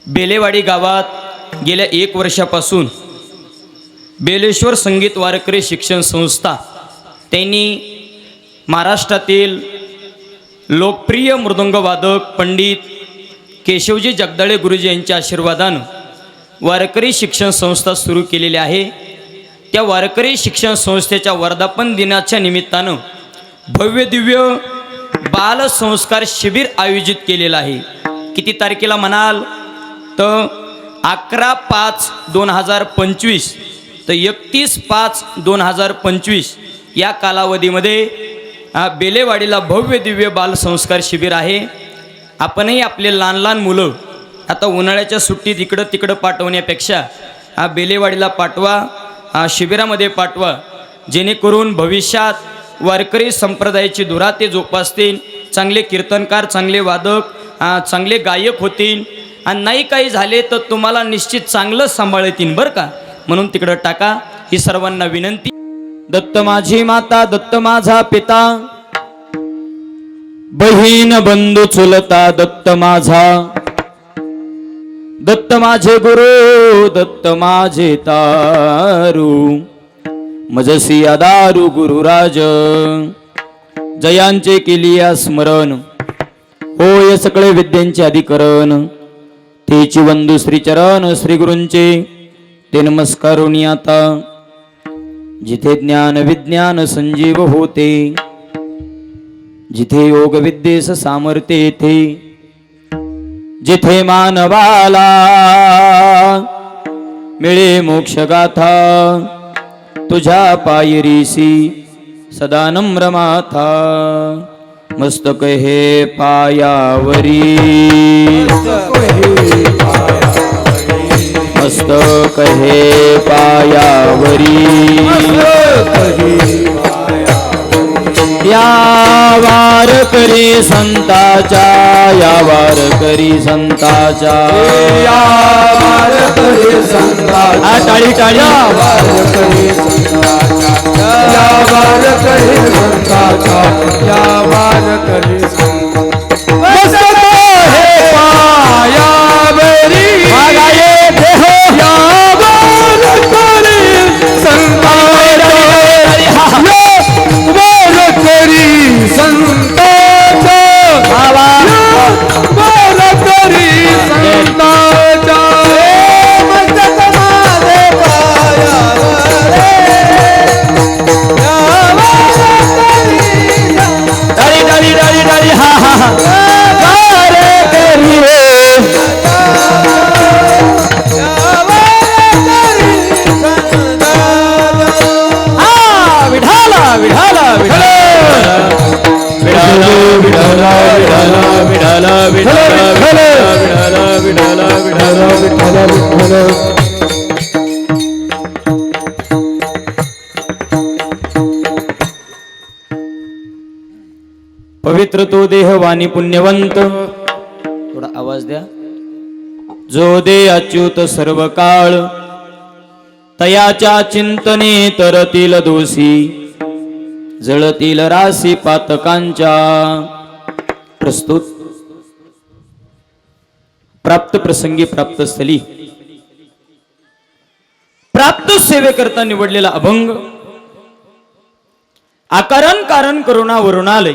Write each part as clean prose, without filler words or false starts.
बेलेवाडी गावात गेल्या 1 वर्षापासून बेलेश्वर संगीत वारकरी शिक्षण संस्था त्यांनी महाराष्ट्रातील लोकप्रिय मृदंगवादक पंडित केशवजी जगदाळे गुरुजी यांच्या आशीर्वादानं वारकरी शिक्षण संस्था सुरू केलेली आहे। त्या वारकरी शिक्षण संस्थेच्या वर्धापन दिनाच्या निमित्तानं भव्य दिव्य बाल संस्कार शिबिर आयोजित केलेलं आहे। किती तारखेला म्हणाल तर 11/5/2025 तर 31/5/2025 या कालावधीमध्ये बेलेवाडीला भव्य दिव्य बाल संस्कार शिबिर आहे। आपणही आपले लहान लहान मुलं आता उन्हाळ्याच्या सुट्टीत इकडं तिकडं पाठवण्यापेक्षा बेलेवाडीला पाठवा, शिबिरामध्ये पाठवा, जेणेकरून भविष्यात वारकरी संप्रदायाची धुरा ते जोपासतील, चांगले कीर्तनकार, चांगले वादक, चांगले गायक होतील आणि नाही काही झाले तर तुम्हाला निश्चित चांगलं सांभाळतील बरं का। म्हणून तिकडं टाका, ही सर्वांना विनंती। दत्त माझी माता, दत्त माझा पिता, बहीण बंधू चुलता दत्त माझा, दत्त माझे गुरु, दत्त माझे तारू, मजसी आदारू गुरुराज, जयांचे केलिया स्मरण, होय सकळे विद्यांचे अधिकरण, तेची वंदू श्रीचरण श्री गुरूंचे ते नमस्कारुनी आता। जिथे ज्ञान विज्ञान संजीव होते, जिथे योग विद्येस सामर्थ्य येथे, जिथे मानवाला मिळे मोक्ष गाथा, तुझ्या पायरीसी सदा नम्र माथा, मस्तक हे पायावरी, मस्तक हे पायावरी, या वारकरी संताच्या, या वारकरी संताच्या, या वारकरी संताच्या, टाळी टाळी, वारकरी संताच्या, या वारकरी संताच्या, या वारकरी संताच्या, मस्तक हे पायावरी, मागाये देह, या वारकरी संताच्या, वारकरी संताच्या, वारकरी संताच्या, मस्तक माझे पायावरी, या वारकरी टाळी टाळी टाळी टाळी, हा हा हा, वारकरी रे, विठाला विठाला विठाला विठाला विठाला विठाला विठाला विठाला विठाला विठाला। पवित्र तो देह वाणी पुण्यवंत, थोडा आवाज द्या, जो दे अच्युत सर्व काळ, तयाच्या चिंतने तरतील दोषी, जळतील राशी पातकांच्या। प्रस्तुत प्राप्त प्रसंगी प्राप्त स्थली प्राप्त सेवेकरता निवडलेला अभंग, आकारण कारण करुणा वरुणालय,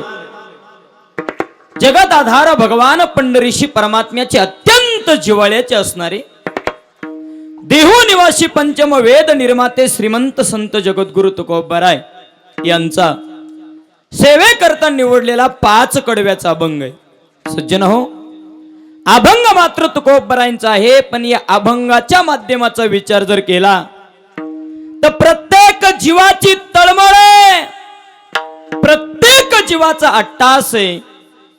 जगत आधार भगवान पंढरीशी परमात्म्याचे अत्यंत जिव्हाळ्याचे असणारे देहू निवासी पंचम वेद निर्माते श्रीमंत संत जगद्गुरु तुकोबाराय यांचा सेवेकरता निवडलेला 5 कडव्याचा अभंग आहे। सज्जन हो, अभंग मात्र तुकोबारायांचा आहे, पण या अभंगाच्या माध्यमाचा विचार जर केला तर प्रत्येक जीवाची तळमळ आहे, प्रत्येक जीवाचा अट्टास आहे,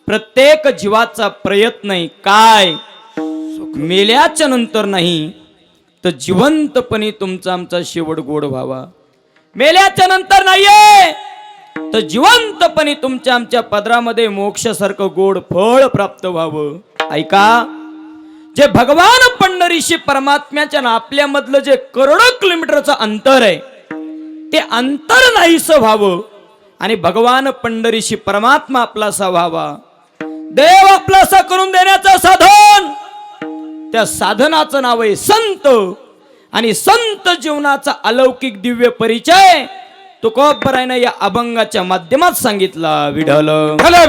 प्रत्येक जीवाचा प्रयत्न आहे काय, मेल्याच्या नंतर नाही तर जिवंतपणे तुमचा आमचा शेवट गोड व्हावा, मेल्याच्या नंतर नाहीये तर जिवंतपणे तुमच्या आमच्या पदरामध्ये मोक्षासारखं गोड फळ प्राप्त व्हावं। ऐका, जे भगवान पंढरीशी परमात्म्याच्या आपल्यामधलं जे करोडो किलोमीटरचं अंतर आहे ते अंतर नाहीसं व्हावं आणि भगवान पंढरीशी परमात्मा आपलासा व्हावा, देव आपलासा करून देण्याचं साधन त्या साधनाचं नाव आहे संत. आणि संत जीवनाचा अलौकिक दिव्य परिचय तुकोबरायनं या अभंगाच्या माध्यमात सांगितला. विठ्ठल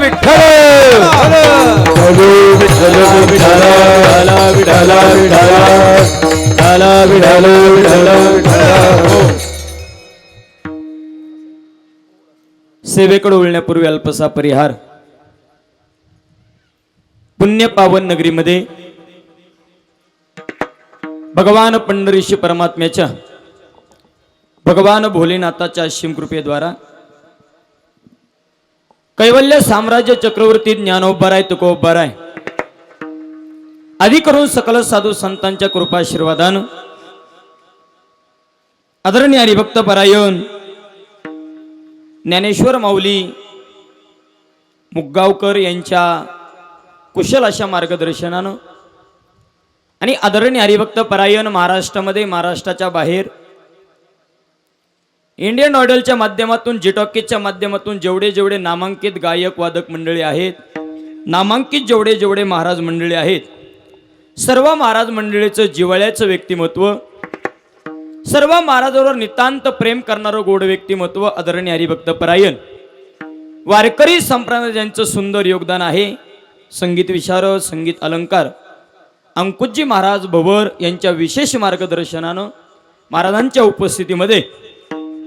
विठ्ठल विठ्ठल सेवेकडे वळण्यापूर्वी अल्पसा परिहार. पुण्य पावन नगरीमध्ये भगवान पंढरीशी परमात्म्याच्या भगवान भोलेनाथाच्या असीम कृपेद्वारा कैवल्य साम्राज्य चक्रवर्ती ज्ञानोबराय तुकोबराय आदी करून सकल साधू संतांच्या कृपाशीर्वादानं आदरणीय हरिभक्त परायण ज्ञानेश्वर माऊली मुगगावकर यांच्या कुशल अशा मार्गदर्शनानं आणि आदरणीय हरिभक्त परायण महाराष्ट्रामध्ये महाराष्ट्राच्या बाहेर इंडियन ऑयडलच्या माध्यमातून जिटॉकीच्या माध्यमातून जेवढे नामांकित गायक वादक मंडळी आहेत, नामांकित जेवढे महाराज मंडळी आहेत, सर्व महाराज मंडळीचं जिव्हाळ्याचं व्यक्तिमत्व, सर्व महाराजांवर नितांत प्रेम करणारं गोड व्यक्तिमत्व आदरणीय हरिभक्त परायण वारकरी संप्रदाय ज्यांचं सुंदर योगदान आहे. संगीत विशारद, संगीत अलंकार अंकुजी महाराज भवर यांच्या विशेष मार्गदर्शनानं महाराजांच्या उपस्थितीमध्ये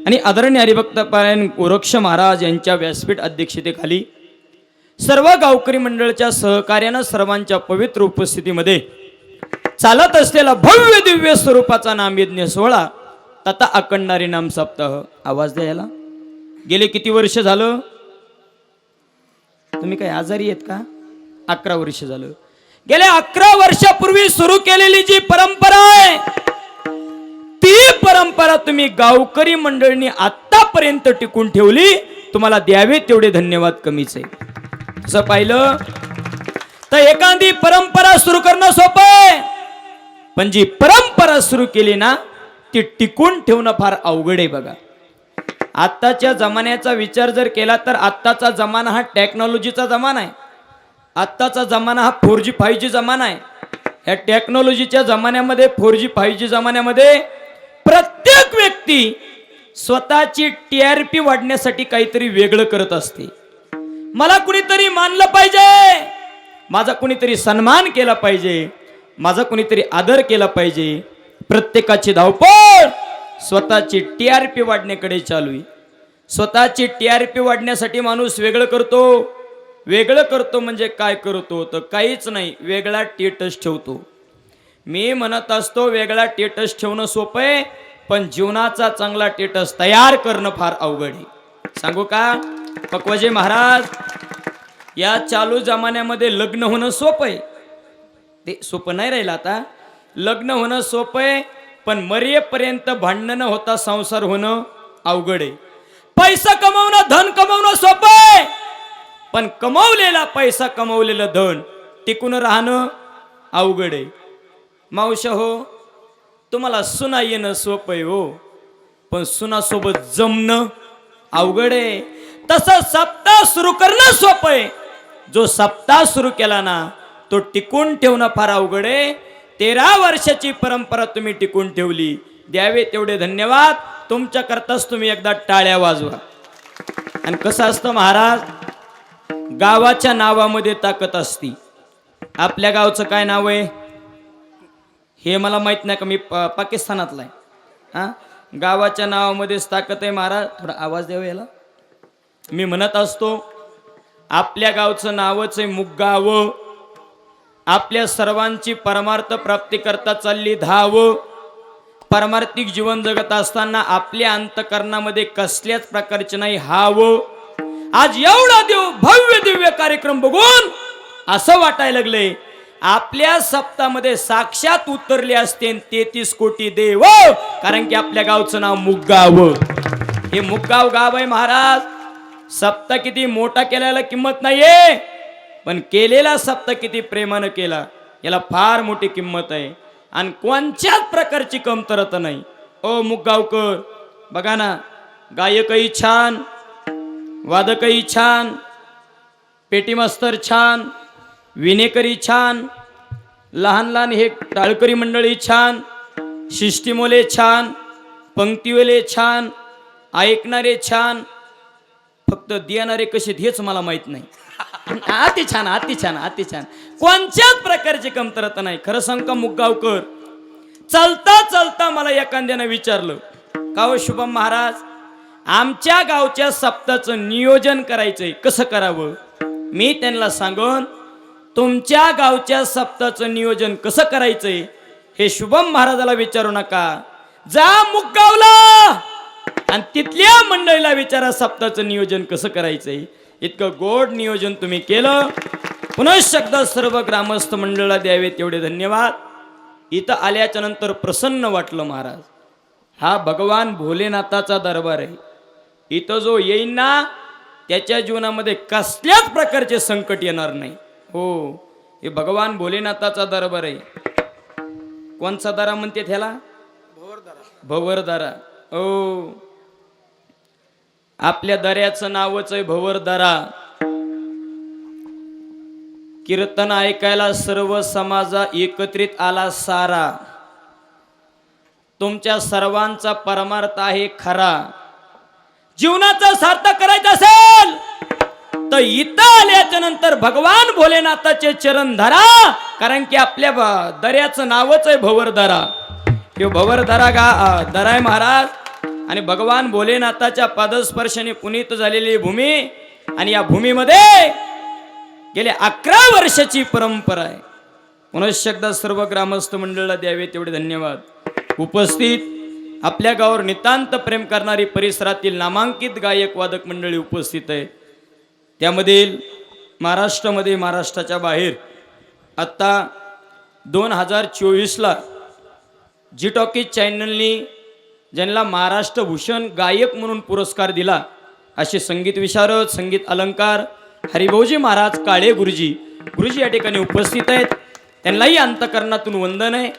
आणि आदरणीय हरिभक्त परायण गोरक्ष महाराज यांच्या व्यासपीठ अध्यक्षतेखाली सर्व गावकरी मंडळाच्या सहकार्यानं सर्वांच्या पवित्र उपस्थितीमध्ये चालत असलेला भव्य दिव्य स्वरूपाचा नामयज्ञ सोहळा तथा अखंडारी नाम सप्ताह. आवाज द्यायला गेले किती वर्ष झालं? तुम्ही काय आजारी आहेत का? 11 वर्ष झालं. गेल्या 11 वर्षापूर्वी सुरू केलेली जी परंपरा आहे ती परंपरा तुम्ही गावकरी मंडळींनी आतापर्यंत टिकून ठेवली. तुम्हाला द्यावे तेवढे धन्यवाद कमीच आहे. असं पाहिलं तर एखादी परंपरा सुरू करणं सोपं आहे, पण जी परंपरा सुरू केली ना ती टिकून ठेवणं फार अवघड आहे. बघा, आत्ताच्या जमान्याचा विचार जर केला तर आत्ताचा जमाना हा टेक्नॉलॉजीचा जमाना आहे. आत्ताचा जमाना हा 4G 5G जमाना आहे. या टेक्नॉलॉजीच्या जमान्यामध्ये 4G 5G जमान्यामध्ये प्रत्येक व्यक्ती स्वतःची TRP वाढण्यासाठी काहीतरी वेगळं करत असते. मला कुणीतरी मानलं पाहिजे, माझा कुणीतरी सन्मान केला पाहिजे, माझा कुणीतरी आदर केला पाहिजे. प्रत्येकाची धावपळ स्वतःची TRP वाढण्याकडे चालू आहे. स्वतःची TRP वाढण्यासाठी माणूस वेगळं करतो म्हणजे काय करतो तर काहीच नाही, वेगळा स्टेटस ठेवतो. मी म्हणत असतो वेगळा स्टेटस ठेवणं सोपं आहे, पण जीवनाचा चांगला स्टेटस तयार करणं फार अवघड आहे. सांगू का पक्वाजी महाराज, या चालू जमान्यामध्ये लग्न होणं सोपं आहे, ते सोपं नाही राहिलं. आता लग्न होणं सोपं आहे, पण मरेपर्यंत भांडणं होता संसार होणं अवघड आहे. पैसा कमवणं, धन कमवणं सोपं आहे, पण कमवलेला पैसा, कमवलेलं धन टिकून राहणं अवघड आहे. मावशा हो, तुम्हाला सुना येणं सोपं आहे हो, पण सुनासोबत जमणं अवघड आहे. तसं सप्ताह सुरू करणं सोपं आहे, जो सप्ताह सुरू केला ना तो टिकून ठेवणं फार अवघड आहे. 13 वर्षाची परंपरा तुम्ही टिकून ठेवली, द्यावे तेवढे धन्यवाद. तुमच्या करताच तुम्ही एकदा टाळ्या वाजवा. आणि कसं असतं महाराज, गावाच्या नावामध्ये ताकद असती. आपल्या गावचं काय नाव आहे हे मला माहित नाही का, मी पाकिस्तानातला आहे. हा, गावाच्या नावामध्येच ताकद आहे महाराज. थोडा आवाज द्यावा याला. मी म्हणत असतो आपल्या गावचं नावच आहे मुगगाव. आपल्या सर्वांची परमार्थ प्राप्ती करता चालली धाव. परमार्थिक जीवन जगत असताना आपल्या अंतकरणामध्ये कसल्याच प्रकारचे नाही हाव. आज एवढा भव्य दिव्य कार्यक्रम बघून असं वाटायला लागले आपल्या सप्तामध्ये साक्षात उतरले असते 33 कोटी देव, कारण की आपल्या गावचं नाव मुगगाव. हे मुगगाव गाव आहे महाराज. सप्ताह किती मोठा केल्याला किंमत नाहीये, पण केलेला सप्ताह किती प्रेमानं केला याला फार मोठी किंमत आहे. आणि कोणत्याच प्रकारची कमतरता नाही. ओ मुगगावकर, बघा ना, गायकही छान, वादकही छान, पेटी मास्तर छान, विनेकरी छान, लहान लहान हे टाळकरी मंडळी छान, शिष्टीमोले छान, पंक्तीवेले छान, ऐकणारे छान, फक्त देणारे कसे हेच मला माहित नाही. अति छान, अति छान, अति छान. कोणत्याच प्रकारची कमतरता नाही. खरं सांग का मुगगावकर, चालता चालता मला एखाद्यानं विचारलं, का हो शुभम महाराज, आमच्या गावच्या सप्ताचं नियोजन करायचंय, कसं करावं? मी त्यांना सांगून, तुमच्या गावच्या सप्ताचं नियोजन कसं करायचंय हे शुभम महाराजाला विचारू नका, जा मुगगावला आणि तिथल्या मंडळीला विचारा सप्ताचं नियोजन कसं करायचंय. इतकं गोड नियोजन तुम्ही केलं. पुनश्च एकदा सर्व ग्रामस्थ मंडळाला द्यावे तेवढे धन्यवाद. इथं आल्याच्या नंतर प्रसन्न वाटलं महाराज. हा भगवान भोलेनाथाचा दरबार आहे. इथं जो येईन ना त्याच्या जीवनामध्ये कसल्याच प्रकारचे संकट येणार नाही. हो, हे भगवान भोलेनाथाचा दरबार आहे. कोणचा दरा म्हणते त्याला? भवरदरा. ओ, आपल्या दऱ्याचं नावच आहे भवरदरा. कीर्तन ऐकायला सर्व समाजा एकत्रित आला सारा. तुमच्या सर्वांचा परमार्थ आहे खरा. जीवनाचा सार्थक करायचं असेल तर इथं आल्याच्या नंतर भगवान भोलेनाथाचे चरण धरा, कारण की आपल्या दऱ्याचं नावच आहे भवरदरा. हे भवरदरा दरा आहे महाराज. आणि भगवान भोलेनाथाच्या पादस्पर्शाने पुनीत झालेली भूमी, आणि या भूमीमध्ये गेले 11 वर्षाची परंपरा आहे. पुनश्च एकदा सर्व ग्रामस्थ मंडळाला द्यावे तेवढे धन्यवाद. उपस्थित आपल्या गावावर नितांत प्रेम करणारी परिसरातील नामांकित गायक वादक मंडळी उपस्थित आहेत. त्यामधील महाराष्ट्रामध्ये, महाराष्ट्राच्या बाहेर आत्ता 2024ला जी टॉकीज चॅनलनी ज्यांना महाराष्ट्र भूषण गायक म्हणून पुरस्कार दिला असे संगीत विशारद, संगीत अलंकार हरिभाऊजी महाराज काळे गुरुजी या ठिकाणी उपस्थित आहेत. त्यांनाही अंतकरणातून वंदन आहे.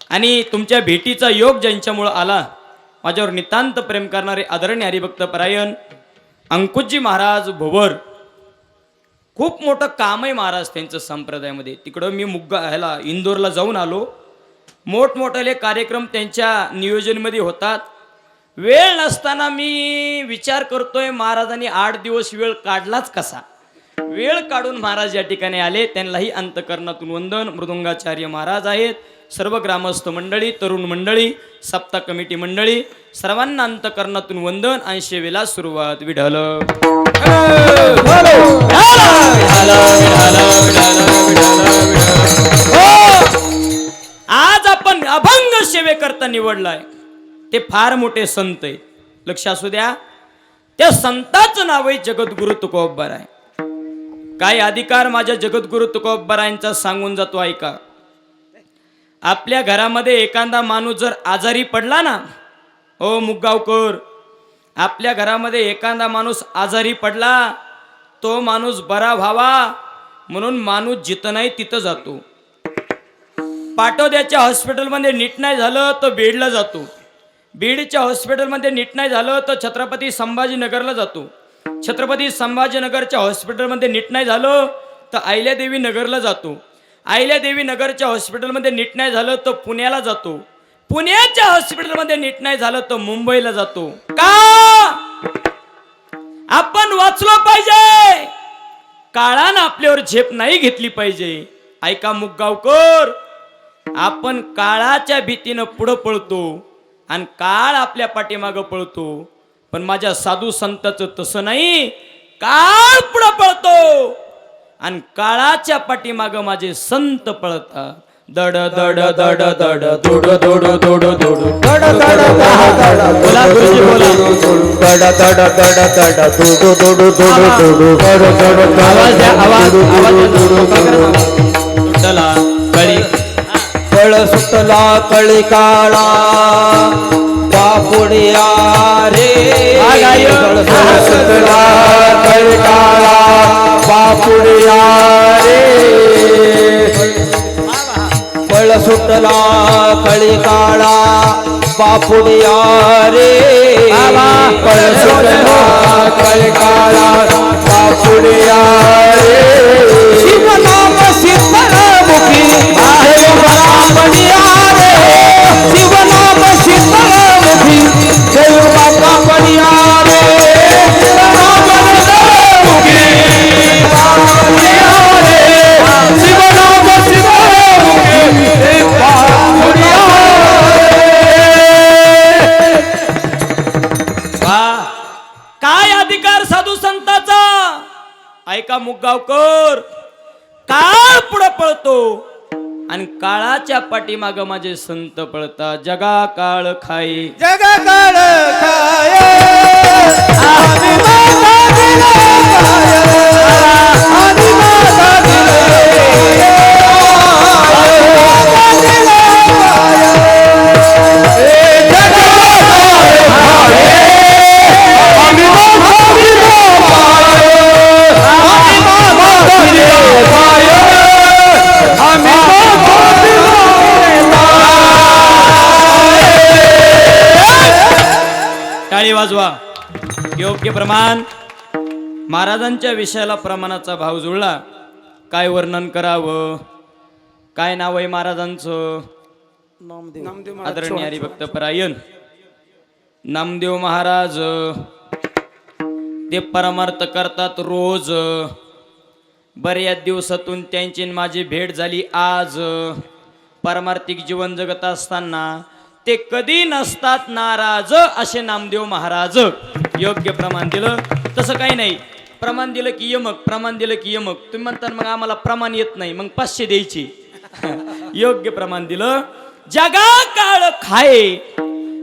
आणि तुमच्या भेटीचा योग ज्यांच्यामुळं आला, माझ्यावर नितांत प्रेम करणारे आदरणीय हरिभक्त परायण अंकुशजी महाराज भोवर, खूप मोठं काम आहे महाराज त्यांचं संप्रदायामध्ये. तिकडं मी इंदोरला जाऊन आलो. मोठमोठाले कार्यक्रम त्यांच्या नियोजनमध्ये होतात. वेळ नसताना मी विचार करतोय महाराजांनी 8 दिवस वेळ काढलाच कसा. वेळ काढून महाराज या ठिकाणी आले. त्यांनाही अंतकरणातून वंदन. मृदुंगाचार्य महाराज आहेत. सर्व ग्रामस्थ मंडळी, तरुण मंडळी, सप्ता कमिटी मंडळी, सर्वांना अंतकरणातून वंदन. आणि सेवेला सुरुवात. विढल आज आपण अभंग सेवेकरता निवडलाय ते फार मोठे संत आहेत. लक्ष असू द्या. त्या संताचं नाव आहे जगद्गुरु तुकोबाराय. काय अधिकार माझ्या जगद्गुरु तुकोबारायांचा सांगून जातो ऐका. आपल्या घरामध्ये एखादा माणूस जर आजारी पडला ना, ओ मुगगावकर, आपल्या घरामध्ये एखादा माणूस आजारी पडला, तो माणूस बरा व्हावा म्हणून माणूस जिथं नाही तिथं जातो. पाटोद्याच्या हॉस्पिटलमध्ये नीट नाही झालं तर बीडला जातो. बीडच्या हॉस्पिटलमध्ये नीट नाही झालं तर छत्रपती संभाजीनगरला जातो. छत्रपती संभाजीनगरच्या हॉस्पिटलमध्ये नीट नाही झालं तर अहिल्यादेवी नगरला जातो. अहिल्यादेवी नगरच्या हॉस्पिटलमध्ये नीट नाही झालं तर पुण्याला जातो. पुण्याच्या हॉस्पिटलमध्ये नीट नाही झालं तर मुंबईला जातो. का? आपण वाचलो पाहिजे. काळानं आपल्यावर झेप नाही घेतली पाहिजे. ऐका मुगगावकर, आपण काळाच्या भीतीनं पुढं पळतो आणि काळ आपल्या पाठीमागं पळतो. पण माझ्या साधू संताचं तसं नाही. काळ पुढं पळतो आणि काळाच्या पाठीमागं माझे संत पळतात. दड दड दड दड दोड दोड दोड दोड दड दड बोला तुझी बोला दड दड दड दड दोड दोड दोड दोड दड आवाज द्या. आवाज सुटला कळी फळ सुटला कळी काळा बापुडिया रे. फळ सुटला कळी काळा बापुडिया रे. फळ सुटला कळी काळा बापुडिया रे. फळ सुटला कळी काळा बापुडिया रे. शिवनाम सिद्धमुखी पडिया रे शिवनाम शीतळमुखी देव बाबा पडिया रे शिवनाम शीतळमुखी पडिया रे शिवनाम शीतळमुखी देव बाबा पडिया काय अधिकार साधू संताचा? ऐका मुगगावकर, काळ पुढे पळतो आणि काळाच्या पाठीमाग माझे संत पळतात. जगा काळ खाई जगा काळ खाय आम्ही माता दिले खाय आम्ही माता दिले टाळी वाजवा. योग्य प्रमाण. महाराजांच्या विषयाला प्रमाणाचा भाव जुळला. काय वर्णन करावं? काय नाव आहे महाराजांचं? आदरणीय हरिभक्त परायण नामदेव महाराज. ते परमार्थ करतात रोज. बऱ्याच दिवसातून त्यांची माझी भेट झाली आज. पारमार्थिक जीवन जगत असताना ते कधी नसतात नाराज असे नामदेव महाराज. योग्य प्रमाण दिलं. तसं काही नाही, प्रमाण दिलं की यमक, प्रमाण दिलं की यमक. तुम्ही म्हणता मग आम्हाला प्रमाण येत नाही, मग 500 द्यायची. योग्य प्रमाण दिलं. जगा काळ खाय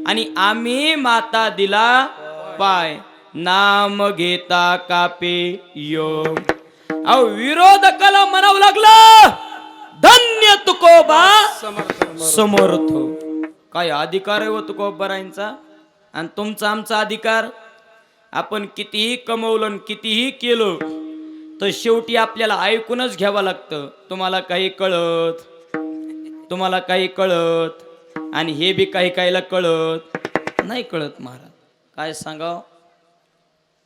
आणि आम्ही माता दिला पाय. नाम घेता कापे योग. अहो विरोधकाला म्हणावं लागलं धन्य तुकोबा समर्थ. काय अधिकार आहे हो तुकोबारायांचा आणि तुमचा आमचा अधिकार. आपण कितीही कमवलं आणि कितीही केलं तर शेवटी आपल्याला ऐकूनच घ्यावं लागतं. तुम्हाला काही कळत, तुम्हाला काही कळत आणि हे बी काही काहीला कळत नाही. कळत महाराज काय सांगाव.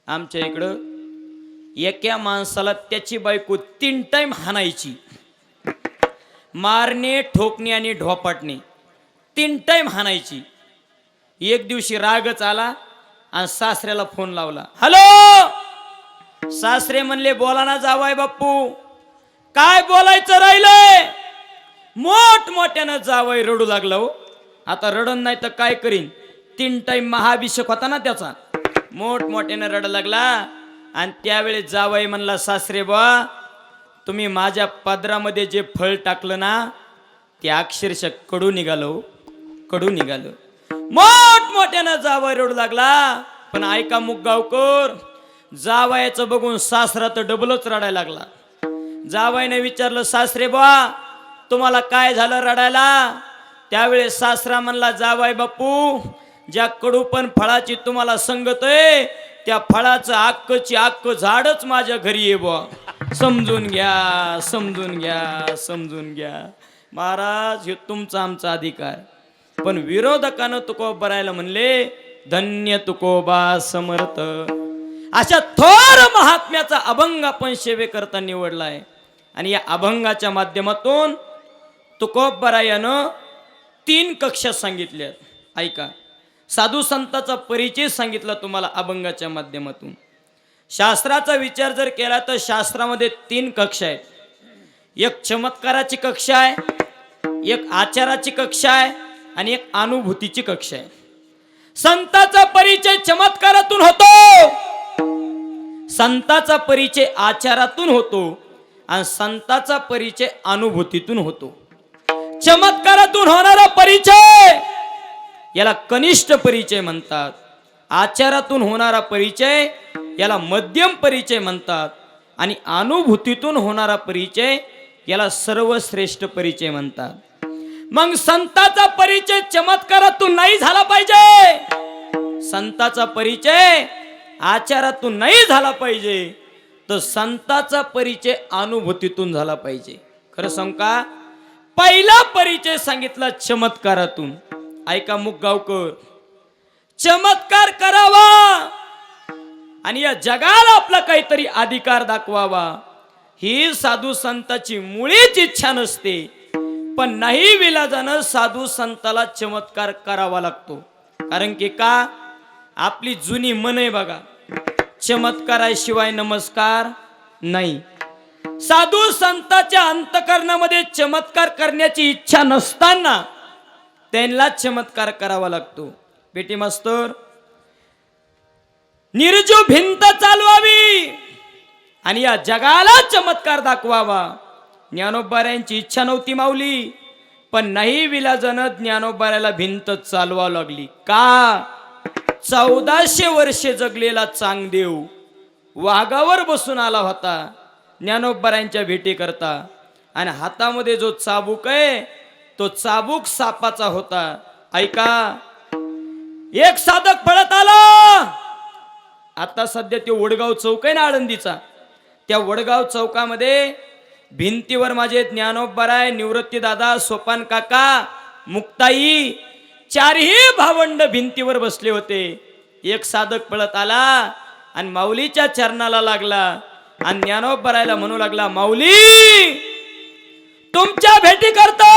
आमच्या इकडं एका माणसाला त्याची बायको 3 टाइम हाणायची. मारणे, ठोकणे आणि ढोपाटणे 3 टाइम हाणायची. एक दिवशी रागच आला आणि सासऱ्याला फोन लावला. हॅलो. सासरे म्हणले बोला ना जावाय बाप्पू. काय बोलायचं राहिलंय. मोठमोठ्यानं जावय रडू लागला. हो आता रडण नाही तर काय करीन. 3 टाइम महाभिषेक होता ना त्याचा. मोठमोठ्यानं रड लागला आणि त्यावेळेस जावई म्हणला सासरे बा तुम्ही माझ्या पदरामध्ये जे फळ टाकलं ना ते अक्षरशः कडू निघालो, कडू निघालं. मोठमोठ्यानं जावई रडू लागला. पण ऐका मुगगावकर, जावयाचं बघून सासरा तर डबलच रडायला लागला. जावईने विचारलं सासरे बा तुम्हाला काय झालं रडायला. त्यावेळेस सासरा म्हणला जावई बापू ज्या कडू पण फळाची तुम्हाला संगत आहे त्या फळाचं अक्कची अक्क झाडच माझ्या घरी ये बुवा. समजून घ्या, समजून घ्या, समजून घ्या. महाराज हे तुमचा आमचा अधिकार. पण विरोधकानं तुकोबारायला म्हणले धन्य तुकोबा समर्थ. अशा थोर महात्म्याचा अभंग आपण सेवेकरता निवडलाय. आणि या अभंगाच्या माध्यमातून तुकोबारायानं 3 कक्षा सांगितल्यात. ऐका. साधू संताचा परिचय सांगितला तुम्हाला अभंगाच्या माध्यमातून. शास्त्राचा विचार जर केला तर शास्त्रामध्ये 3 कक्षा आहेत. एक चमत्काराची कक्षा आहे, एक आचाराची कक्षा आहे आणि एक अनुभूतीची कक्षा आहे. संताचा परिचय चमत्कारातून होतो, संताचा परिचय आचारातून होतो आणि संताचा परिचय अनुभूतीतून होतो. चमत्कारातून होणारा परिचय याला कनिष्ठ परिचय म्हणतात. आचारातून होणारा परिचय याला मध्यम परिचय म्हणतात आणि अनुभूतीतून होणारा परिचय याला सर्वश्रेष्ठ परिचय म्हणतात. मग संताचा परिचय चमत्कारातून नाही झाला पाहिजे, संताचा परिचय आचारातून नाही झाला पाहिजे, तर संताचा परिचय अनुभूतीतून झाला पाहिजे. खरं सांगू का, पहिला परिचय सांगितला चमत्कारातून. ऐका मुगगावकर, चमत्कार करावा आणि या जगाला आपला काहीतरी अधिकार दाखवावा ही साधू संताची मुळीच इच्छा नसते. पण नाही विलाजानं साधू संताला चमत्कार करावा लागतो. कारण की का, आपली जुनी मन आहे बघा, चमत्काराशिवाय नमस्कार नाही. साधू संतांच्या अंतकरणामध्ये चमत्कार करण्याची इच्छा नसताना त्यांना चमत्कार करावा लागतो. बेटी मास्तर, निर्जीव भिंत चालवावी आणि या जगाला चमत्कार दाखवावा. ज्ञानोबाऱ्यांची इच्छा नव्हती माऊली, पण नाही विलाजानं ज्ञानोबाऱ्याला भिंत चालवावं लागली. का, 1400 वर्षे जगलेला चांगदेव वाघावर बसून आला होता ज्ञानोबाऱ्यांच्या भेटी करता, आणि हातामध्ये जो चाबूक आहे तो चाबूक सापाचा होता. ऐका, एक साधक पळत आला. आता सध्या ते वडगाव चौक आहे ना आळंदीचा, त्या वडगाव चौकामध्ये भिंतीवर माझे ज्ञानोबाराय, निवृत्ती दादा, सोपान काका, मुक्ताई, चारही भावंड भिंतीवर बसले होते. एक साधक पळत आला आणि माऊलीच्या चरणाला लागला आणि ज्ञानोबारायला म्हणू लागला, माऊली तुमच्या भेटी करता.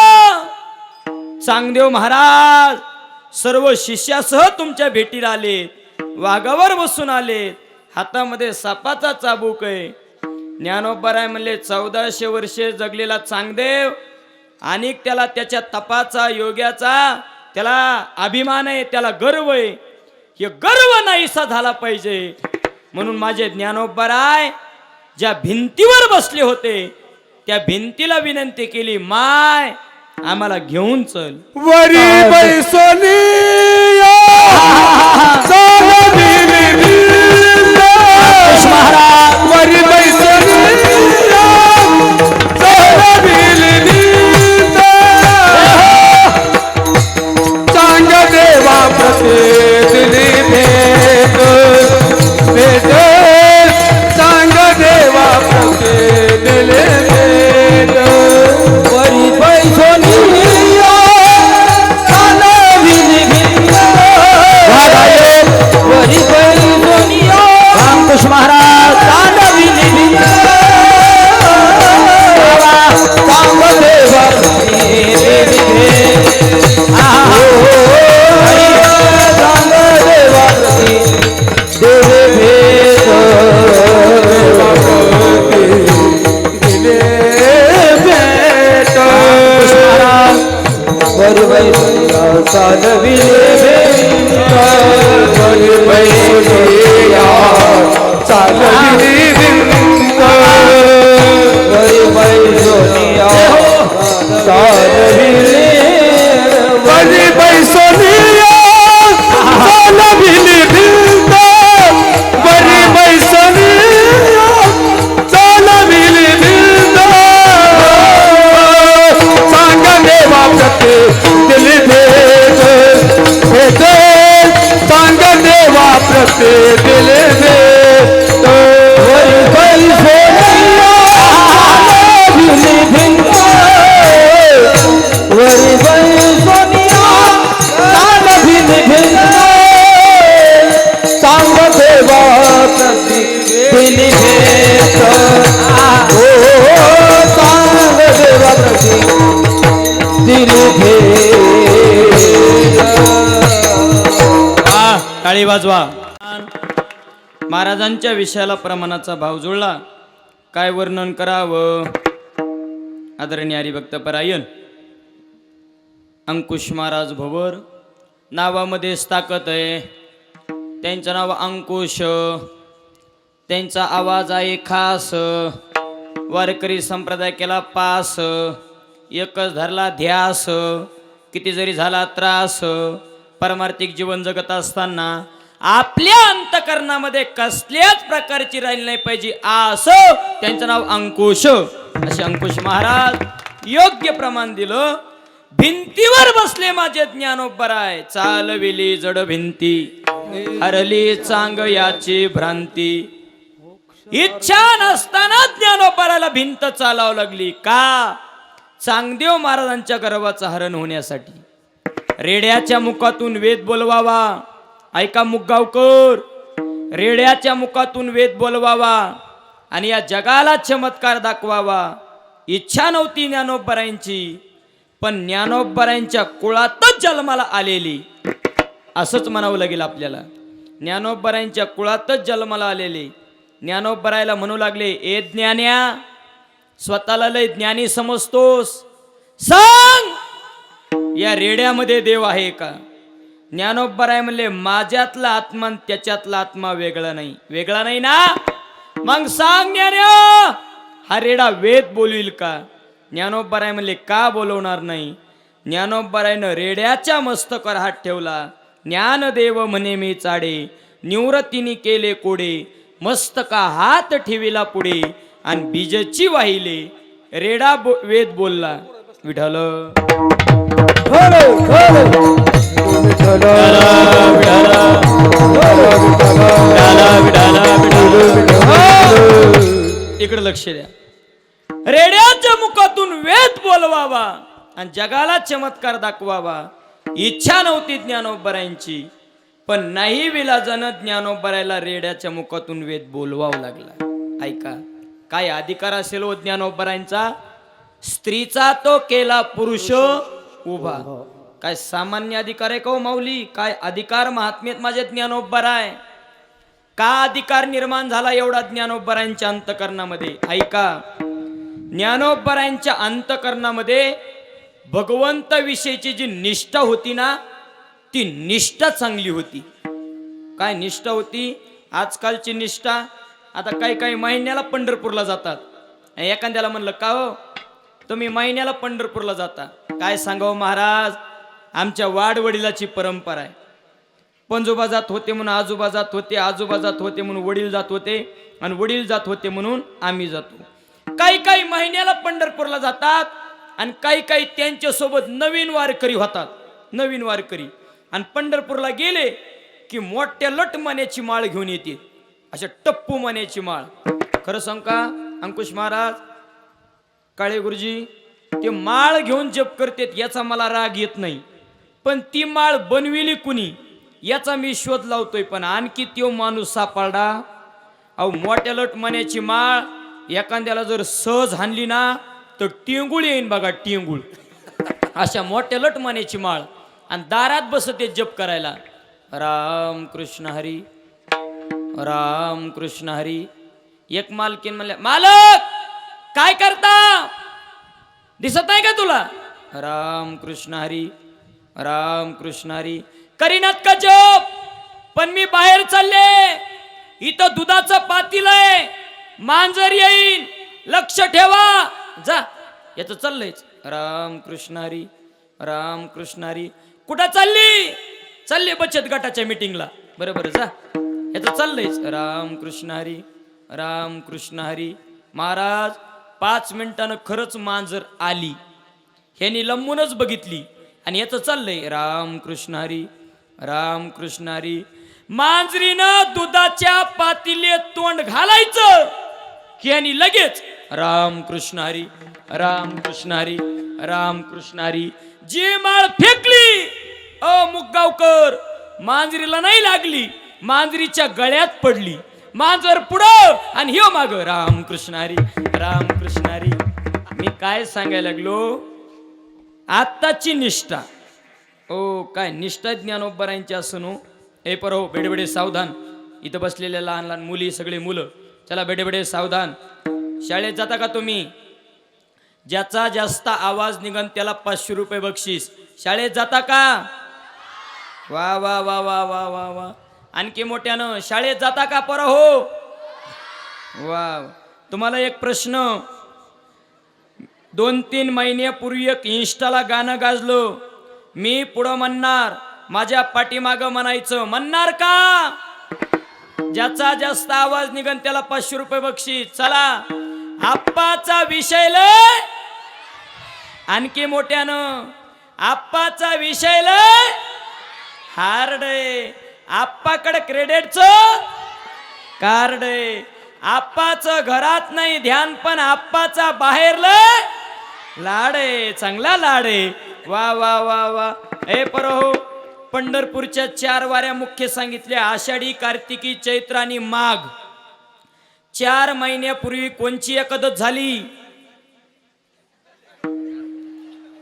चांगदेव महाराज सर्व शिष्यासह तुमच्या भेटीला आले, वाघावर बसून आले, हातामध्ये सापाचा चाबूक आहे. ज्ञानोबाराय म्हणले, 1400 वर्षे जगलेला चांगदेव, आणि त्याला त्याच्या तपाचा, योग्याचा त्याला अभिमान आहे, त्याला गर्व आहे. हे गर्व नाहीसा झाला पाहिजे. म्हणून माझे ज्ञानोबाराय ज्या भिंतीवर बसले होते त्या भिंतीला विनंती केली, माय आम्हाला घेऊन चल. वरी बैसोनी महाराज, वरी बैसोनी चांग देवा प्रती दिली भेट, भेट चांग देवा प्रती दिली भेट. वरी बैसोनी वरी बैसोनी रामकृष्ण महाराज टाळी वाजवा. महाराजांच्या विषयाला प्रमाणाचा भाव जुळला. काय वर्णन करावं. आदरणीय हरिभक्त परायण अंकुश महाराज भवर, नावामध्येच ताकद आहे. त्यांचं नाव अंकुश, त्यांचा आवाज आहे खास. वारकरी संप्रदाय केला पास, एकच धरला ध्यास. किती जरी झाला त्रास, परमार्थिक जीवन जगत असताना आपल्या अंतकरणामध्ये कसल्याच प्रकारची राहिली नाही पाहिजे आस. त्यांचं नाव अंकुश. असे अंकुश महाराज योग्य प्रमाण दिलं. भिंतीवर बसले माझे ज्ञानोबाराय, चालविली जड भिंती, हरली चांग याची भ्रांती. इच्छा नसताना ज्ञानोबाराला भिंत चालावं लागली. का, चांगदेव महाराजांच्या गर्भाचं हरण होण्यासाठी. रेड्याच्या मुखातून वेद बोलवावा. ऐका मुगगावकर, रेड्याच्या मुखातून वेद बोलवावा आणि या जगाला चमत्कार दाखवावा. इच्छा नव्हती ज्ञानोबारायांची, पण ज्ञानोबरायांच्या कुळातच जन्माला आलेली, असंच म्हणावं लागेल आपल्याला. ज्ञानोबरायांच्या कुळातच जन्माला आलेले ज्ञानोबरायला म्हणू लागले, ए ज्ञान्या, स्वतःला लय ज्ञानी समजतोस, सांग या रेड्यामध्ये देव आहे का? ज्ञानोबराय म्हणले, माझ्यातला आत्मा आणि त्याच्यातला आत्मा वेगळा नाही. वेगळा नाही ना, मग सांग ज्ञान्या, हा रेडा वेद बोलविल का? ज्ञानोबराय म्हणले, का बोलवणार नाही? ज्ञानोबरायनं रेड्याच्या मस्तकावर हात ठेवला. ज्ञानदेव म्हणे मी चाडे, निवृत्तीने केले कोडे, मस्तका हात ठेविला पुढे, आणि बीजची वाहिले. रेडा वेद बोलला. विठ्ठल इकडे लक्ष द्या. रेड्याच्या मुखातून वेद बोलवावा आणि जगाला चमत्कार दाखवावा इच्छा नव्हती ज्ञानोबरायांची, पण नाही विलाजानं ज्ञानोबरायला रेड्याच्या मुखातून वेद बोलवावं लागला. ऐका, काय अधिकार असेल हो ज्ञानोबरायांचा? स्त्रीचा तो केला पुरुष उभा. काय सामान्य अधिकार आहे का हो माऊली? काय अधिकार महात्म्यात माझे ज्ञानोबराय? का अधिकार निर्माण झाला एवढा ज्ञानोबरायांच्या अंतकरणामध्ये? ऐका, ज्ञानोबरायांच्या अंतकरणामध्ये भगवंत विषयीची जी निष्ठा होती ना, ती निष्ठा चांगली होती. काय निष्ठा होती? आजकालची निष्ठा, आता काही काही महिन्याला पंढरपूरला जातात. एखाद्याला म्हणलं, का हो तुम्ही महिन्याला पंढरपूरला जाता? काय सांगावं महाराज, आमच्या वाडवडिलाची परंपरा आहे. पंजोबा जात होते म्हणून आजोबा जात होते, आजोबा जात होते म्हणून वडील जात होते, आणि वडील जात होते म्हणून आम्ही जातो. काही काही महिन्याला पंढरपूरला जातात, आणि काही काही त्यांच्या सोबत नवीन वारकरी होतात. नवीन वारकरी आणि पंढरपूरला गेले की मोठ्या लट मान्याची माळ घेऊन येते, अशा टप्पू मान्याची माळ. खरं सांग का अंकुश महाराज, काळे गुरुजी, ते माळ घेऊन जप करतात याचा मला राग येत नाही, पण ती माळ बनविली कुणी याचा मी शोध लावतोय. पण आणखी तो माणूस सापडा, अहो मोठ्या लट मान्याची माळ एखाद्याला जर सहज हाणली ना तर टिंगूळ येईन बघा, टिंगूळ. अशा मोठ्या लट मान्याची माळ, आणि दारात बसते जप करायला. राम कृष्ण हरी, राम कृष्ण हरी. एक मालकीन म्हणल्या, मालक काय करता, दिसत नाही का तुला? राम कृष्ण हरी, राम कृष्ण हरी. करीनात का जप, पण मी बाहेर चालले, इथं दुधाचं पातील आहे, मांजर येईन, लक्ष ठेवा. जा, याच चाललंयच. राम कृष्ण हरी, राम कृष्ण हरी. कुठं चालली? चालले बचत गटाच्या मीटिंगला. बरोबर, जा, याच चाललंयच. राम कृष्ण हरी, राम कृष्ण हरी. महाराज 5 मिनिटानं खरंच मांजर आली, ह्यांनी लंबूनच बघितली, आणि याच चाललंय राम कृष्ण हरी, राम कृष्ण हरी. मांजरीनं दुधाच्या पातिले तोंड घालायचं की ह्यांनी लगेच राम कृष्ण हरी, राम कृष्ण हरी, राम कृष्ण हरी. जी माळ फेकली, मुगगावकर, मांजरीला नाही लागली, मांजरीच्या गळ्यात पडली. मांजर पुढं आणि ह्यो माग. राम कृष्ण हरी, राम कृष्ण हरी. मी काय सांगायला लागलो, आत्ताची निष्ठा, ओ काय निष्ठा ज्ञानोबरायांची असणू. हे पर हो, बेडे बेडे सावधान. इथं बसलेल्या लहान लहान मुली, सगळे मुलं, चला बेडे बेडे सावधान. शाळेत जाता का तुम्ही? ज्याचा जास्त आवाज निघन त्याला 500 रुपये बक्षीस. शाळेत जाता का? वा वा वा वा वा वा वा. आणखी मोठ्यानं शाळेत जाता का पर हो? वा. तुम्हाला एक प्रश्न, 2-3 महिन्यापूर्वी एक इंस्टाला गाणं गाजलं, मी पुढं म्हणणार, माझ्या पाठीमागं म्हणायचं. म्हणणार का? ज्याचा जास्त आवाज निघन त्याला 500 रुपये बक्षीस. चला, आप्पाचा विषय लय, आणखी मोठ्यानं, आप्पाचा विषय लय हार्ड आहे. आप्पाकडे क्रेडिटचं कार्ड आहे. आप्पाचं घरात नाही ध्यान, पण आप्पाचा बाहेर लय लाड आहे, चांगला लाड आहे. वा वा वा वा. ए परो, पंढरपूरच्या 4 वाऱ्या मुख्य सांगितल्या, आषाढी, कार्तिकी, चैत्र आणि माघ. 4 महिन्यापूर्वी कोणची एकादश झाली?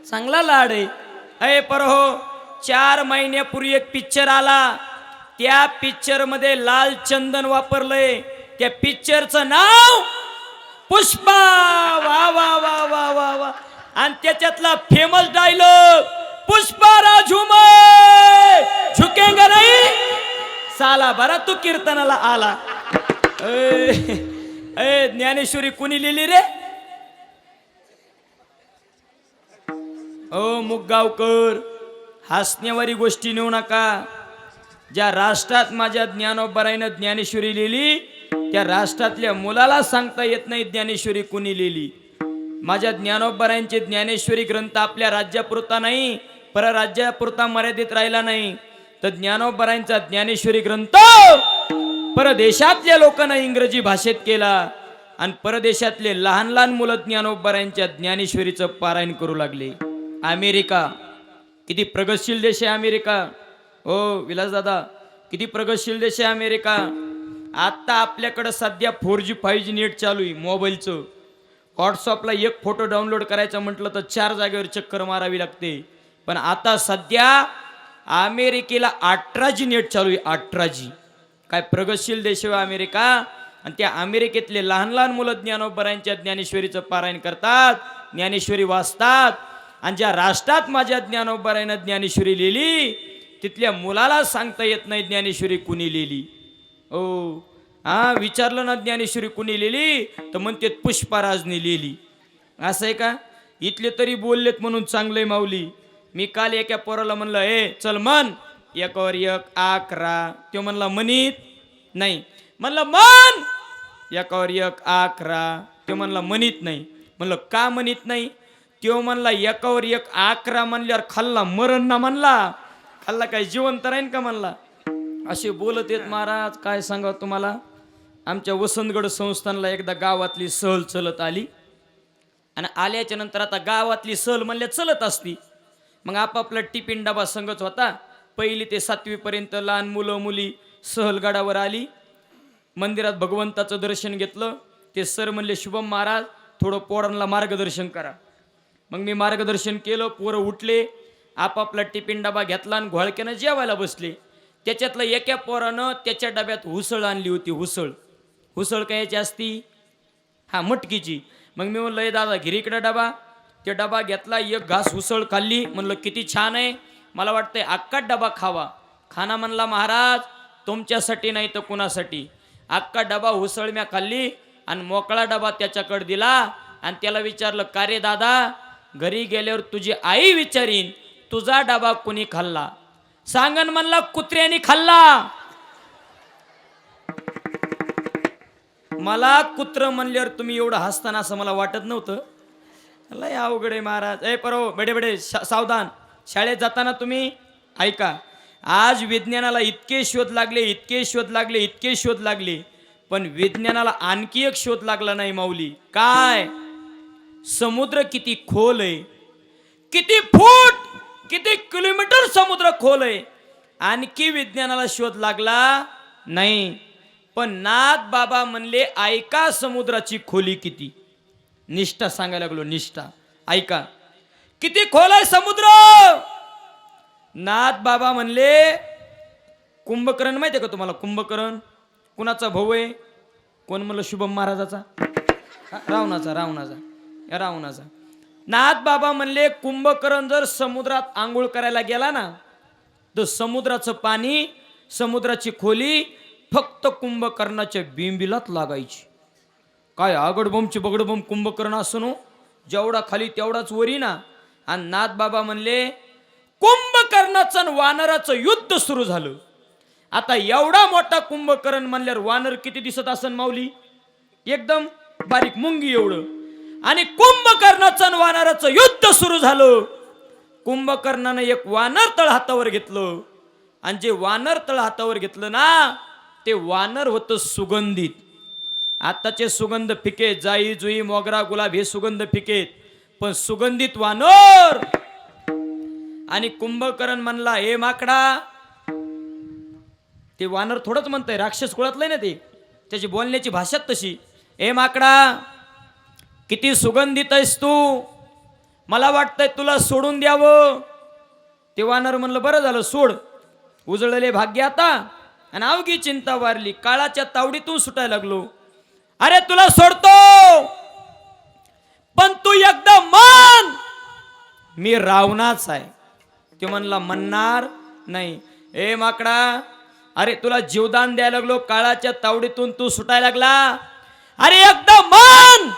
चांगला लाड आहे. अय पर हो, 4 महिन्यापूर्वी एक पिक्चर आला. त्या पिक्चर मध्ये लाल चंदन वापरलंय. त्या पिक्चरचं नाव पुष्पा. वा वा वा वा वा वा. आणि त्याच्यातला फेमस डायलॉग, पुष्पा राजूमे झुकेंगा नाही साला. बरा तू कीर्तनाला आला. ए ज्ञानेश्वरी कुणी लिहिली रे? ओ मुगगावकर, हसण्यावारी गोष्टी नेऊ नका. ज्या राष्ट्रात माझ्या ज्ञानोबराईनं ज्ञानेश्वरी लिहिली, त्या राष्ट्रातल्या मुलाला सांगता येत नाही ज्ञानेश्वरी कुणी लिहिली. माझ्या ज्ञानोबरायांचे ज्ञानेश्वरी ग्रंथ आपल्या राज्यापुरता नाही, परराज्यापुरता मर्यादित राहिला नाही, तर ज्ञानोबरायांचा ज्ञानेश्वरी ग्रंथ परदेशातल्या लोकांना इंग्रजी भाषेत केला. आणि परदेशातले लहान लहान मुलं ज्ञानोबरायांच्या ज्ञानेश्वरीचं पारायण करू लागले. अमेरिका किती प्रगतशील देश आहे अमेरिका. हो विलास दादा, किती प्रगतशील देश आहे अमेरिका. आता आपल्याकडं सध्या 4G 5G नेट चालू आहे मोबाईलचं. व्हॉट्सअपला एक फोटो डाउनलोड करायचा म्हटलं तर 4 जागेवर चक्कर मारावी लागते. पण आता सध्या अमेरिकेला 18G नेट चालू आहे. 18G. काय प्रगतशील देश आहे अमेरिका. आणि त्या अमेरिकेतले लहान लहान मुलं ज्ञानोबरायांच्या ज्ञानेश्वरीचं पारायण करतात, ज्ञानेश्वरी वाचतात. आणि ज्या राष्ट्रात माझ्या ज्ञानोबरायानं ज्ञानेश्वरी लिहिली, तिथल्या मुलाला सांगता येत नाही ज्ञानेश्वरी कुणी लिहिली. ओ हा, विचारलं ना ज्ञानेश्वरी कुणी लिहिली तर म्हणते पुष्पाराजने लिहिली. असं आहे का? इथले तरी बोललेत म्हणून चांगलंय माऊली. मी काल एका पोराला म्हणलं, ए चल मन, 1 वर 1 11. तो म्हणला म्हणीत नाही. म्हणलं मन, 1 वर 1 11. तो म्हणला म्हणीत नाही. म्हणलं का म्हणीत नाही? तो म्हणला 1 वर 1 11 म्हणल्यावर खाल्ला मरण ना म्हणला. खाल्ला काय जिवंत राहीन का म्हणला. असे बोलत येत महाराज. काय सांगा तुम्हाला. आमच्या वसंतगड संस्थानला एकदा गावातली सहल चलत आली. आणि आल्याच्या नंतर आता गावातली सहल म्हणल्या चलत असती. मग आपापला टिफिन डबा संगच होता. 1ली ते 7वी पर्यंत लहान मुलं मुली सहलगडावर आली. मंदिरात भगवंताचं दर्शन घेतलं. ते सर म्हणले, शुभम महाराज थोडं पोरांना मार्गदर्शन करा. मग मी मार्गदर्शन केलं. पोरं उठले, आपापला टिफिन डबा घेतला आणि घोळक्यानं जेवायला बसले. त्याच्यातलं एका पोरानं त्याच्या डब्यात हुसळ आणली होती. हुसळ कायची असती? हा, मटकीची. मग मी म्हणलं, दादा घिरीकडे डबा. ते डबा घेतला, 1 घास हुसळ खाल्ली. म्हणलं किती छान आहे, मला वाटतंय अख्खा डबा खावा. खाना म्हणला महाराज तुमच्यासाठी नाही तर कुणासाठी. अख्खा डबा हुसळ म्या खाल्ली आणि मोकळा डबा त्याच्याकडे दिला. आणि त्याला विचारलं, का रे दादा, घरी गेल्यावर तुझी आई विचारीन तुझा डबा कुणी खाल्ला. सांगन म्हणला कुत्र्यानी खाल्ला. मला कुत्र म्हणल्यावर तुम्ही एवढं हसताना असं मला वाटत नव्हतं. लय अवघड आहे महाराज. ए परो बेडे बेडे सावधान. शाळेत जाताना तुम्ही ऐका. आज विज्ञानाला इतके शोध लागले, इतके शोध लागले, इतके शोध लागले, पण विज्ञानाला आणखी एक शोध लागला नाही माऊली. काय? समुद्र किती खोल आहे, किती फूट, किती किलोमीटर समुद्र खोल आहे. आणखी विज्ञानाला शोध लागला नाही. पण नाथ बाबा म्हणले, ऐका समुद्राची खोली किती. निष्ठा सांगायला लागलो, निष्ठा. ऐका किती खोल आहे समुद्र. नाथ बाबा म्हणले, कुंभकर्ण माहिती आहे का तुम्हाला? कुंभकर्ण कुणाचा भाऊ आहे? कोण म्हणलं? शुभम महाराजाचा. रावणाचा. नाथ बाबा म्हणले, कुंभकर्ण जर समुद्रात आंघोळ करायला गेला ना, तर समुद्राचं पाणी, समुद्राची खोली फक्त कुंभकर्णाच्या बिंबीलाच लागायची. काय आगडबोमची बगडबोम कुंभकर्ण असनो, जेवढा खाली तेवढाच वरी ना. आणि नाथ बाबा म्हणले, कुंभकर्णाचं आणि वानराचं युद्ध सुरू झालं. आता एवढा मोठा कुंभकर्ण म्हणल्यावर वानर किती दिसत असन माऊली? एकदम बारीक मुंगी एवढं. आणि कुंभकर्णाचं आणि वानराचं युद्ध सुरू झालं. कुंभकर्णानं एक वानर तळ हातावर घेतलं. आणि जे वानर तळ हातावर घेतलं ना, ते वानर होतं सुगंधित. आताचे सुगंध फिके, जाई जुई मोगरा गुलाब हे सुगंध फिकेत, पण सुगंधित वानर. आणि कुंभकर्ण म्हणला, हे माकडा. ते वानर थोडंच म्हणतंय, राक्षस कुळातलंय ना ते, त्याची बोलण्याची भाषाच तशी. ए माकडा, किती सुगंधित आहेस तू. मला वाटतंय तुला सोडून द्यावं. ते वानर म्हणलं बरं झालं सोड, उजळले भाग्य आता. आणि अवघी चिंता वारली, काळाच्या तावडीतून सुटायला लागलो. अरे तुला सोडतो, पण तू एकदा मान मी रावणाच आहे. ते म्हणला म्हणणार नाही. ए माकडा, अरे तुला जीवदान द्यायला लागलो, काळाच्या तावडीतून तू सुटायला लागला. अरे एकदा मान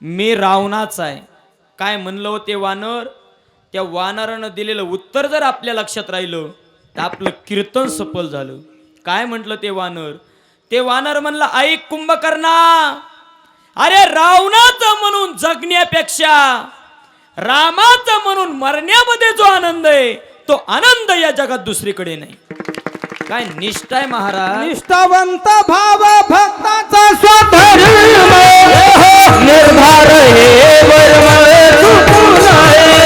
मी रावणाच आहे. काय म्हणलं होते वानर? त्या वानरानं दिलेलं उत्तर जर आपल्या लक्षात राहिलं तर आपलं कीर्तन सफल झालं. काय म्हटलं ते वानर? ते वानर म्हणलं ऐक कुंभकर्णा, अरे रावणाचं म्हणून जगण्यापेक्षा रामाचं म्हणून मरण्यामध्ये जो आनंद आहे तो आनंद या जगात दुसरीकडे नाही. काय निष्ठा आहे महाराज. निष्ठावंत भाव भक्ताचा स्वधर्म निर्धार हे वर्म चुकू नये.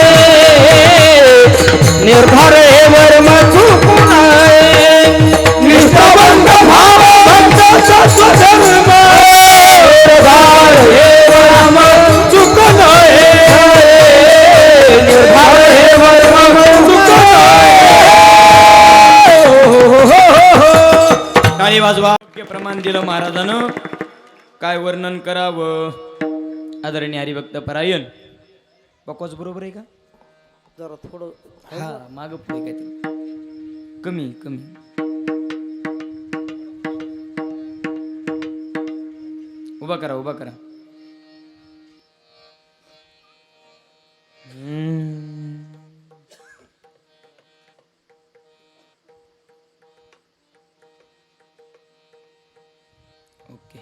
निर्धार हे वर्म चुकू नये. निष्ठावंत भाव भक्ताचा स्वधर्म निर्धार हे वर्म चुकू नये. निर्धार हे वर्म चुकू नये. टाळी वाजवा. प्रमाण दिलं महाराजानं. काय वर्णन करावं. आदरणीय हरिभक्त परायण. बकवास बरोबर आहे का? जरा थोडं हा माग पुढे काय ते कमी कमी. उभा करा उभा करा. ओके.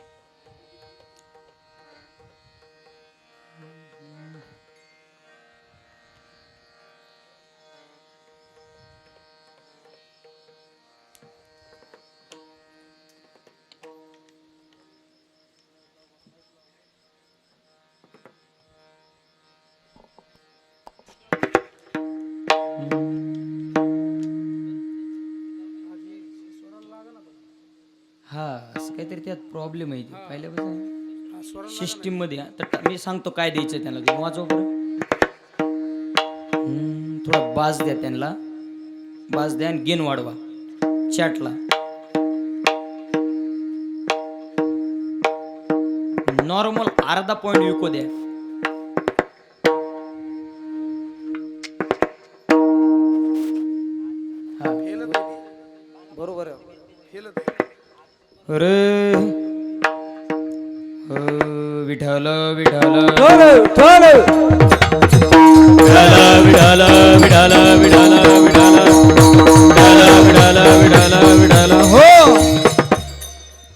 हा असं काहीतरी त्यात प्रॉब्लेम आहे. पहिल्यापासून सिस्टीम मध्ये. तर मी सांगतो काय द्यायचं त्यांना. तुम्ही वाचव बरं. थोडा बाज द्या त्यांना. बाज द्या आणि गेन वाढवा चॅटला. नॉर्मल अर्धा पॉइंट विको द्या. बरोबर आहे. अरे विठ्ठल विठ्ठल थोडं विठाला विठाला विठाला विठाला विठाला विठाला विठाला विठाला विठाला. हो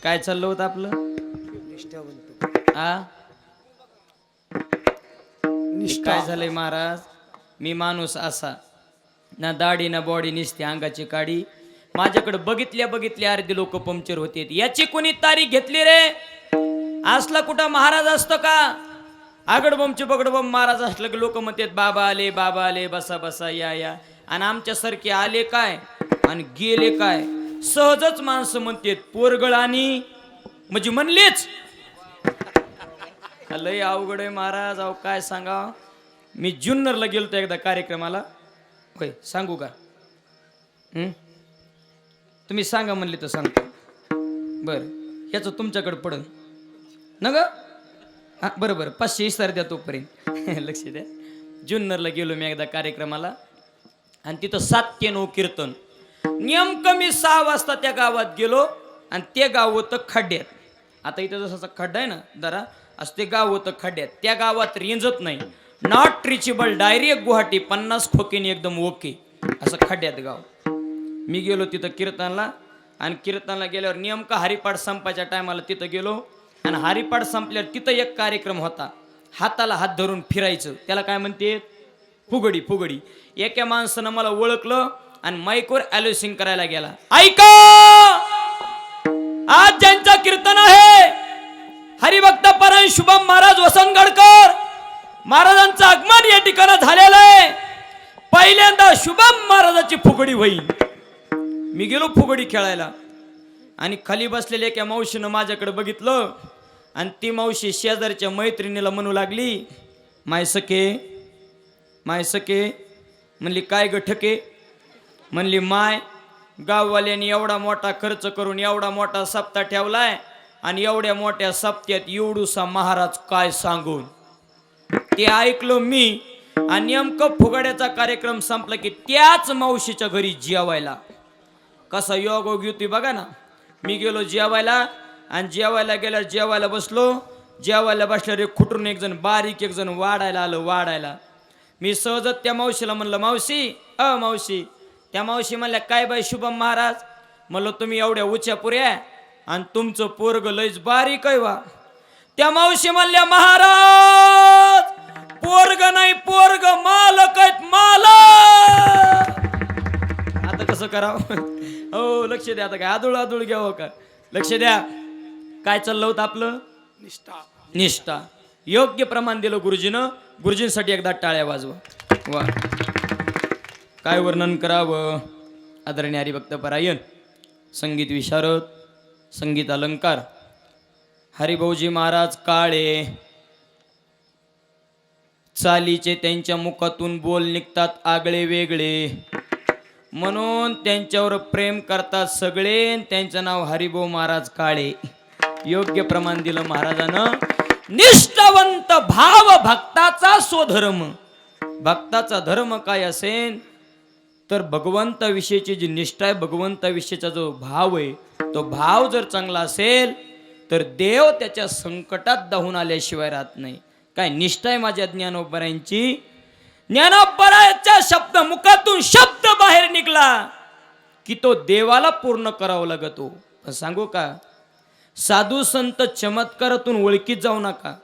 काय चाललं होतं आपलं? आ काय झालंय महाराज? मी माणूस असा ना दाढी ना बॉडी निसते अंगाची काडी. माझ्याकडे बघितल्या बघितल्या अर्धे लोक पंक्चर होते. याची कोणी तारीख घेतली रे? असला कुठं महाराज असतो का? आगडबमचे बगडबम महाराज असलं की लोक म्हणतात बाबा आले बसा बसा या या. आणि आमच्यासारखे आले काय आणि गेले काय. सहजच माणसं म्हणतात पोरगळ आणि म्हणजे म्हणलेच. लय अवघड आहे महाराज. अहो काय सांगा. मी जुन्नरला गेलतो एकदा कार्यक्रमाला. होय सांगू का? तुम्ही सांगा म्हणले तर सांगतो. बरं याचं तुमच्याकडे पडन ना ग. हां बरं बरं 500 इसार द्या तोपर्यंत. लक्ष द्या. जुन्नरला गेलो मी एकदा कार्यक्रमाला आणि तिथं 7 ते 9 कीर्तन. नेमकं मी 6 वाजता त्या गावात गेलो आणि ते गाव होतं खड्ड्यात. आता इथं जसं खड्डा आहे ना दरा असं ते गाव होतं खड्ड्यात. त्या गावात रेंजत नाही. Not reachable. डायरेक्ट गुवाहाटी 50 खोकीने एकदम ओके असं खड्ड्यात गाव. मी गेलो तिथं कीर्तनला आणि कीर्तनला गेल्यावर नेमका हरिपाठ संपायच्या टायमाला तिथं गेलो आणि हरिपाठ संपल्यावर तिथं एक कार्यक्रम होता. हाताला हात धरून फिरायचं त्याला काय म्हणते? फुगडी. फुगडी. एका माणसानं मला ओळखलं आणि माईकवर ॲलोसिंग करायला गेला. ऐका आज ज्यांचं कीर्तन आहे हरिभक्त परायण शुभम महाराज वसंतगडकर महाराजांचं आगमन या ठिकाणी झालेलं आहे. पहिल्यांदा शुभम महाराजाची फुगडी होईल. मी गेलो फुगडी खेळायला आणि खाली बसलेल्या एका मावशीनं माझ्याकडे बघितलं आणि ती मावशी शेजारच्या मैत्रिणीला म्हणू लागली मायसके मायसके म्हणली काय गठके म्हणली माय गाववाल्यांनी एवढा मोठा खर्च करून एवढा मोठा सप्ताह ठेवलाय आणि एवढ्या मोठ्या सप्त्यात एवढूसा महाराज काय सांगून ते ऐकलो मी आणि नेमकं फुगाड्याचा कार्यक्रम संपला की त्याच मावशीच्या घरी जेवायला कसा योग युती बघा ना. मी गेलो जेवायला आणि जेवायला गेल्यावर जेवायला बसलो. जेवायला बसल्यावर एक खुटून एक जण बारीक एक जण वाढायला. मी सहजच त्या मावशीला म्हणलं मावशी मावशी. त्या मावशी म्हणल्या काय बाई शुभम महाराज. म्हणलं तुम्ही एवढ्या उच्या पुऱ्या आणि तुमचं पोरग लयच बारीक आहे वा. त्या मावशी म्हणल्या महाराज पोरग नाही पोरग मालक आहेत मालक. आता कसं करावं हो लक्ष द्या. आता काय आदूळ घ्यावं का. लक्ष द्या काय चाललं होतं आपलं निष्ठा. योग्य प्रमाण दिलं गुरुजीनं. गुरुजींसाठी एकदा टाळ्या वाजवा. वा काय वर्णन करावं. आदरणीय हरिभक्त परायण संगीत विशारद संगीत अलंकार हरिभाऊजी महाराज काळे. चालीचे त्यांच्या मुखातून बोल निघतात आगळे वेगळे म्हणून त्यांच्यावर प्रेम करतात सगळे. त्यांचं नाव हरिभाऊ महाराज काळे. योग्य प्रमाण दिलं महाराजानं. निष्ठावंत भाव भक्ताचा स्वधर्म. भक्ताचा धर्म काय असेल तर भगवंताविषयीची जी निष्ठा आहे भगवंताविषयीचा जो भाव आहे तो भाव जर चांगला असेल तर देव त्याच्या संकटात धावून आल्याशिवाय राहत नाही. काय निष्ठा आहे माझ्या ज्ञानोबरायांची. ज्ञानोबराच्या शब्द मुखातून शब्द बाहेर निघला की तो देवाला पूर्ण करावा लागतो. सांगू का साधू संत चमत्कारातून ओळखीत जाऊ नका.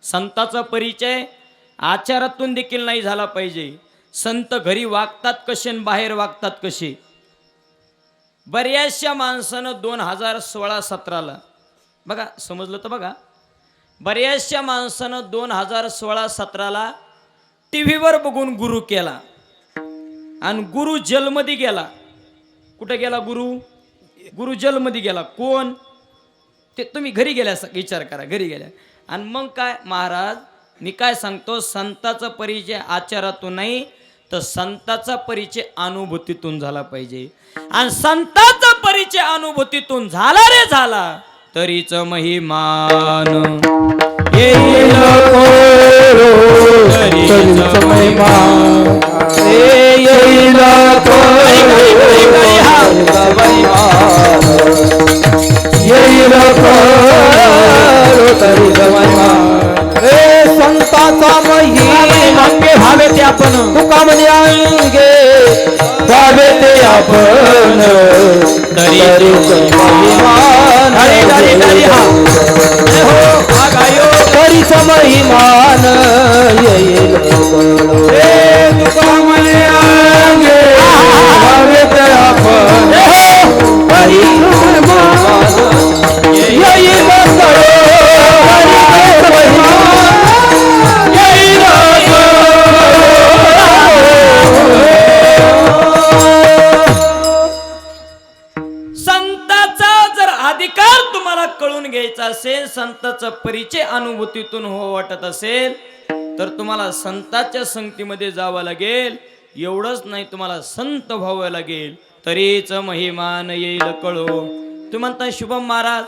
संताचा परिचय आचारातून देखील नाही झाला पाहिजे. संत घरी वागतात कसे आणि बाहेर वागतात कसे. बऱ्याचशा माणसानं 2016-17 बघा समजलं तर बघा. बऱ्याचशा माणसानं 2016-17 टी व्हीवर बघून गुरु केला आणि गुरु जेलमध्ये गेला. कुठे गेला गुरु जेलमध्ये गेला. कोण ते तुम्ही घरी गेल्या विचार करा. घरी गेल्या आणि मग काय महाराज मी काय सांगतो संताचा परिचय आचारातून नाही तर संताचा परिचय अनुभूतीतून झाला पाहिजे. आणि संताचा परिचय अनुभूतीतून झाला रे झाला तरीच महिमान येईल तरीच महिमान येईल संताचा महिमा भावे ते आपण तुका म्हणे अंगे भावे ते आपण तरी तरीच महिमान येईल तुका म्हणे अंगे भावे ते आपण येईल घ्यायचा असेल संताचा परिचय अनुभूतीतून हो वाटत असेल तर तुम्हाला संताच्या संगतीमध्ये जावं लागेल. एवढंच नाही तुम्हाला संत व्हावं लागेल तरीच महिमान येईल कळो. तुम्ही म्हणता शुभम महाराज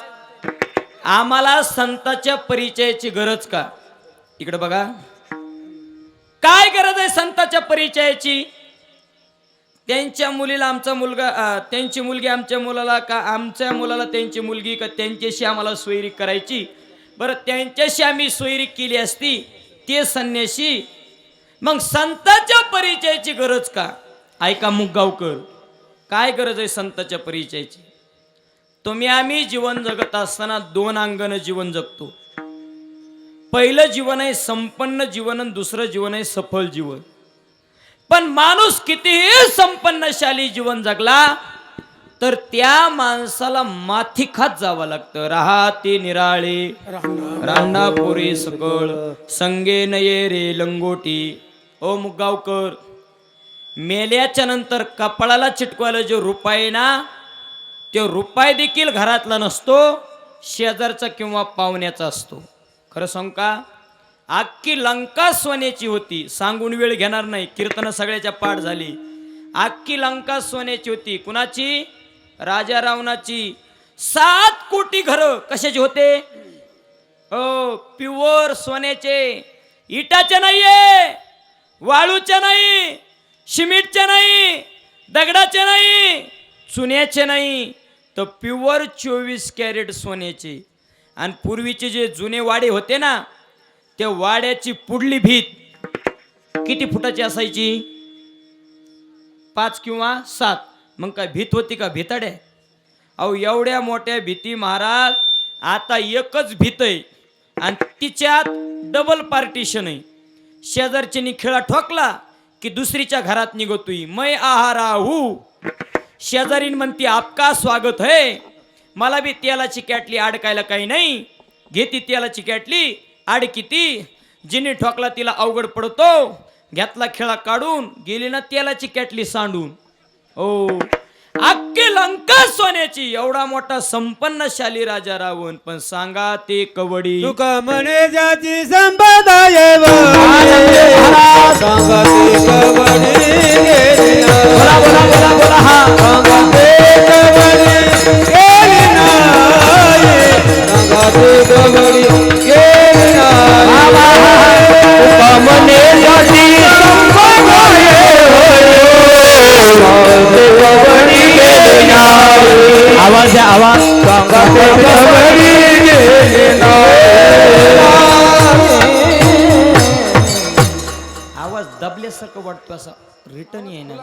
आम्हाला संताच्या परिचयाची गरज का. इकडे बघा काय गरज आहे संताच्या परिचयाची. त्यांच्या मुलीला आमचा मुलगा त्यांची मुलगी आमच्या मुलाला का आमच्या मुलाला त्यांची मुलगी का त्यांच्याशी आम्हाला सोयरीक करायची. बरं त्यांच्याशी आम्ही सोयरीक केली असती ते संन्याशी. मग संताच्या परिचयाची गरज का. ऐका मुगगावकर काय गरज आहे संताच्या परिचयाची. तुम्ही आम्ही जीवन जगत असताना 2 अंगानं जीवन जगतो. पहिलं जीवन आहे संपन्न जीवन आणि दुसरं जीवन आहे सफल जीवन. पण माणूस कितीही संपन्नशाली जीवन जगला तर त्या माणसाला माथी खात जावं लागतं. राहते निराळे रांडापुरी सकळ संगे नये रे लंगोटी. ओ मुगगावकर मेल्याच्या नंतर कपाळाला चिटकवायला जो रुपये ना तो रुपये देखील घरातला नसतो शेजारचा किंवा पाहुण्याचा असतो. खरं सांगू का अख्खी लंका सोन्याची होती. सांगून वेळ घेणार नाही, कीर्तन सगळ्याच्या पाठ झाली. अख्खी लंका सोन्याची होती. कुणाची? राजा रावणाची. 7 कोटी घरं कशाचे होते? प्युअर सोन्याचे. इटाचे नाहीये, वाळूचे नाही, सिमेंटचे नाही, दगडाचे नाही, चुन्याचे नाही, तर प्युअर 24 कॅरेट सोन्याचे. आणि पूर्वीचे जे जुने वाडे होते ना, त्या वाड्याची पुढली भीत किती फुटाची असायची? 5 किंवा 7. मग काय भीत होती का? भिताड्या. अहो एवढ्या मोठ्या भीती महाराज. आता एकच भीत आहे आणि तिच्यात डबल पार्टिशन आहे. शेजारच्यानी खिळा ठोकला की दुसरीच्या घरात निघतोय. मै आहाराहू. शेजारीन म्हणती आपका स्वागत है. मला बी तेलाची कॅटली अडकायला काही नाही. घेती तेलाची कॅटली, आड किती. जिने ठोकला तिला अवघड पडतो. घेतला खिळा काढून, गेली ना तेलाची कॅटली सांडून. ओ अख्खी लंका सोन्याची. एवढा मोठा संपन्नशाली राजा रावण, पण सांगा ते कवडी. तुका म्हणे ज्याची संपदा येव सांगा ते कवडी गेली ना. बोला बोला बोला बोला. हा सांगा ते कवडी गेली नाही. सांगा ते कवडी गेली नाही. तुका म्हणे ज्याची संपदा आवाज द्या, आवाज. आवाज दबल्यासारखं वाटतो, असा रिटर्न येई ना.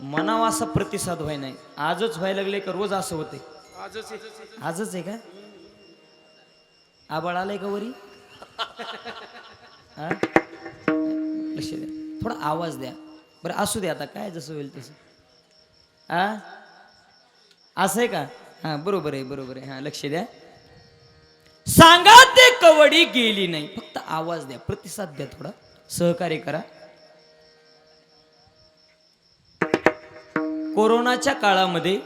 मनावा असा प्रतिसाद व्हाय नाही. आजच व्हायला लागले का रोज असं होते? आजच आहे का? आबाळ आलंय का वरी? हा? लक्ष द्या, थोडा आवाज द्या बरं. असू द्या, आता काय जसं होईल तसं. असं आहे का? हा बरोबर आहे, बरोबर आहे. हा लक्ष द्या. सांगा ते कवडी गेली नाही. फक्त आवाज द्या, प्रतिसाद द्या, थोडा सहकार्य करा. कोरोनाच्या काळामध्ये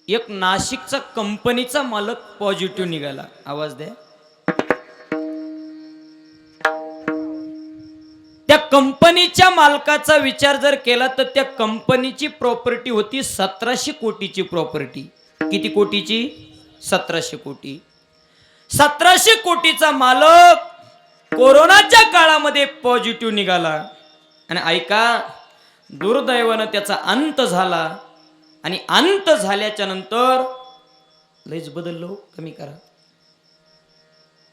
एक नाशिकचा कंपनीचा मालक पॉझिटिव्ह निघाला. आवाज द्या. त्या कंपनीच्या मालकाचा विचार जर केला तर त्या कंपनीची प्रॉपर्टी होती 1700 कोटीची प्रॉपर्टी. किती कोटीची? 1700 कोटी. 1700 कोटीचा मालक कोरोनाच्या काळामध्ये पॉझिटिव्ह निघाला. आणि ऐका, दुर्दैवानं त्याचा अंत झाला. आणि अंत झाल्याच्या नंतर लयच बदललो, कमी करा.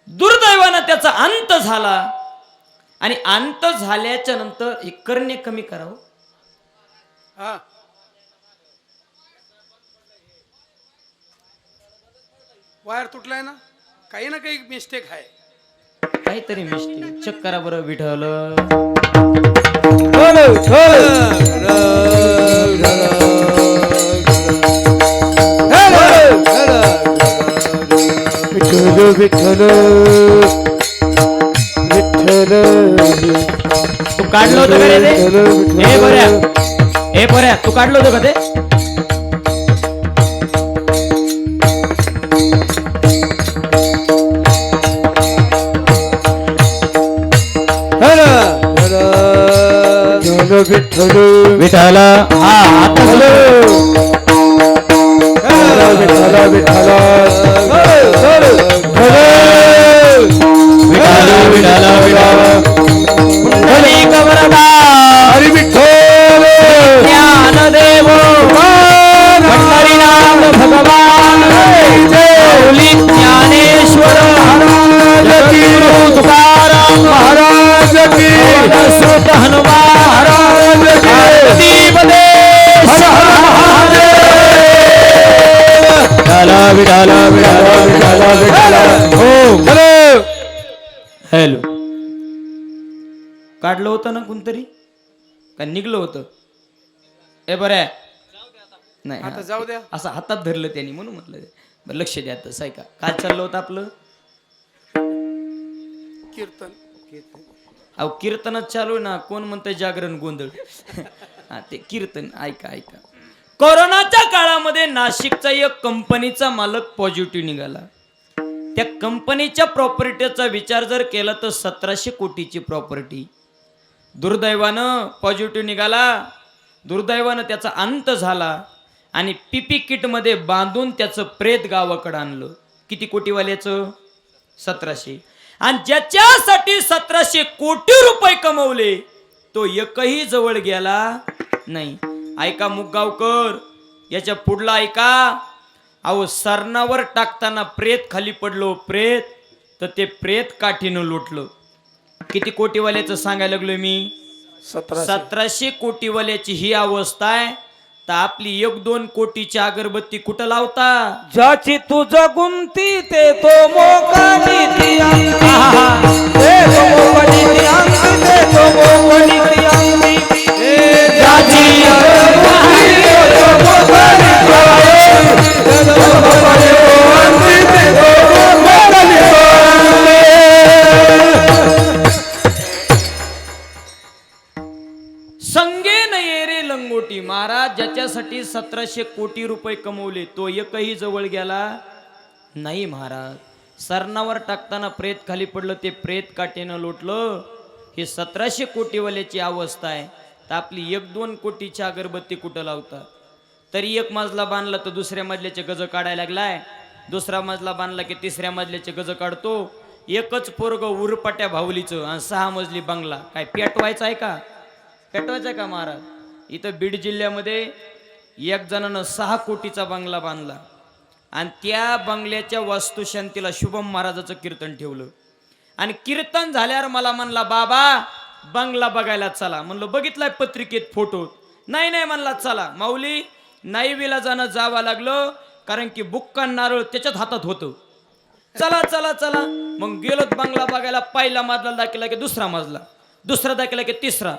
दुर्दैवानं त्याचा अंत झाला. आणि अंत झाल्याच्या नंतर हे करणे कमी करावं. वायर तुटलाय ना, काही ना काही मिस्टेक आहे. काहीतरी मिस्टेक. चेक करा बरं. विठ्ठल विठ्ठल तू काढलं होतं का रे ते? हे बऱ्या, हे बऱ्या, तू काढलं होतं का ते? विठ्ठल विठ्ठल. हा आता विठ्ठल विठ्ठल पुंडलिक वरदा हरी विठ्ठल ज्ञानदेव पंढरीनाथ भगवान माऊली ज्ञानेश्वर तुकाराम महाराज की सुत हनुमान महाराज की हर हर महादेव. विठाला विठाला विठाला विठाला विठाला. हो हॅलो. काढलं होतं ना कोणतरी का निघलं होतं? ए बरं नाही, आता जाऊ द्या. असं हातात धरलं त्यांनी म्हणून म्हटलं. बरं लक्ष द्या. तसं आहे का? काय चाललं होतं आपलं? कीर्तन. अहो कीर्तनच चालू आहे ना. कोण म्हणतंय जागरण गोंधळ? हा ते कीर्तन. ऐका ऐका. कोरोनाच्या काळामध्ये नाशिकचा एक कंपनीचा मालक पॉझिटिव्ह निघाला. त्या कंपनीच्या प्रॉपर्टीचा विचार जर केला तर 1700 कोटीची प्रॉपर्टी. दुर्दैवानं पॉझिटिव्ह निघाला, दुर्दैवानं त्याचा अंत झाला आणि पीपी किटमध्ये बांधून त्याचं प्रेत गावाकडं आणलं. किती कोटीवाल्याचं? 1700. आणि ज्याच्यासाठी 1700 कोटी रुपये कमवले तो एकही जवळ गेला नाही. ऐका मुगगावकर, याच्या पुढला ऐका. अहो सरणावर टाकताना प्रेत खाली पडलो, प्रेत, तर ते प्रेत काठीनं लोटलं. किती कोटीवाल्याचं सांगायला लागलोय मी? 1700 कोटीवाल्याची ही अवस्था आहे. तर आपली 1-2 कोटीची अगरबत्ती कुठं लावता? ज्याची तुझ गुंती ते तो मोकानी ती अंगठी, ते तो मोकानी ती अंगठी, ते तो मोकानी ती अंगठी, ज्याची गुंती ते तो मोकानी ती अंगठी, ते तो मोकानी ती अंगठी. संगे न ये रे लंगोटी. महाराज ज्याच्यासाठी 1700 कोटी रुपये कमवले तो एकही जवळ गेला नाही. महाराज सरणावर टाकताना प्रेत खाली पडलं, ते प्रेत काटेनं लोटलं. हे 1700 कोटीवाल्याची अवस्था आहे. तर आपली 1-2 कोटीची अगरबत्ती कुठं लावतात? तरी एक मजला बांधला तर दुसऱ्या मजल्याचे गज काढायला लागलाय, दुसरा मजला बांधला की तिसऱ्या मजल्याचे गज काढतो. एकच पोरग उरपट्या भावलीचं आणि 6 मजली बंगला. काय पेटवायचं आहे का? पेटवायचं आहे का महाराज? इथं बीड जिल्ह्यामध्ये एक जणानं 6 कोटीचा बंगला बांधला आणि त्या बंगल्याच्या वास्तुशांतीला शुभम महाराजाचं कीर्तन ठेवलं. आणि कीर्तन झाल्यावर मला म्हणला, बाबा बंगला बघायला चला. म्हणलं बघितलाय पत्रिकेत फोटो? नाही नाही म्हणला, चला. माऊली नाईवीला जावं लागलं, कारण की बुक्का नारळ त्याच्यात हातात होतं. चला चला चला. मग गेलो बंगला बघायला. पहिला मजला दाखला की दुसरा मजला, दुसरा दाखला की तिसरा.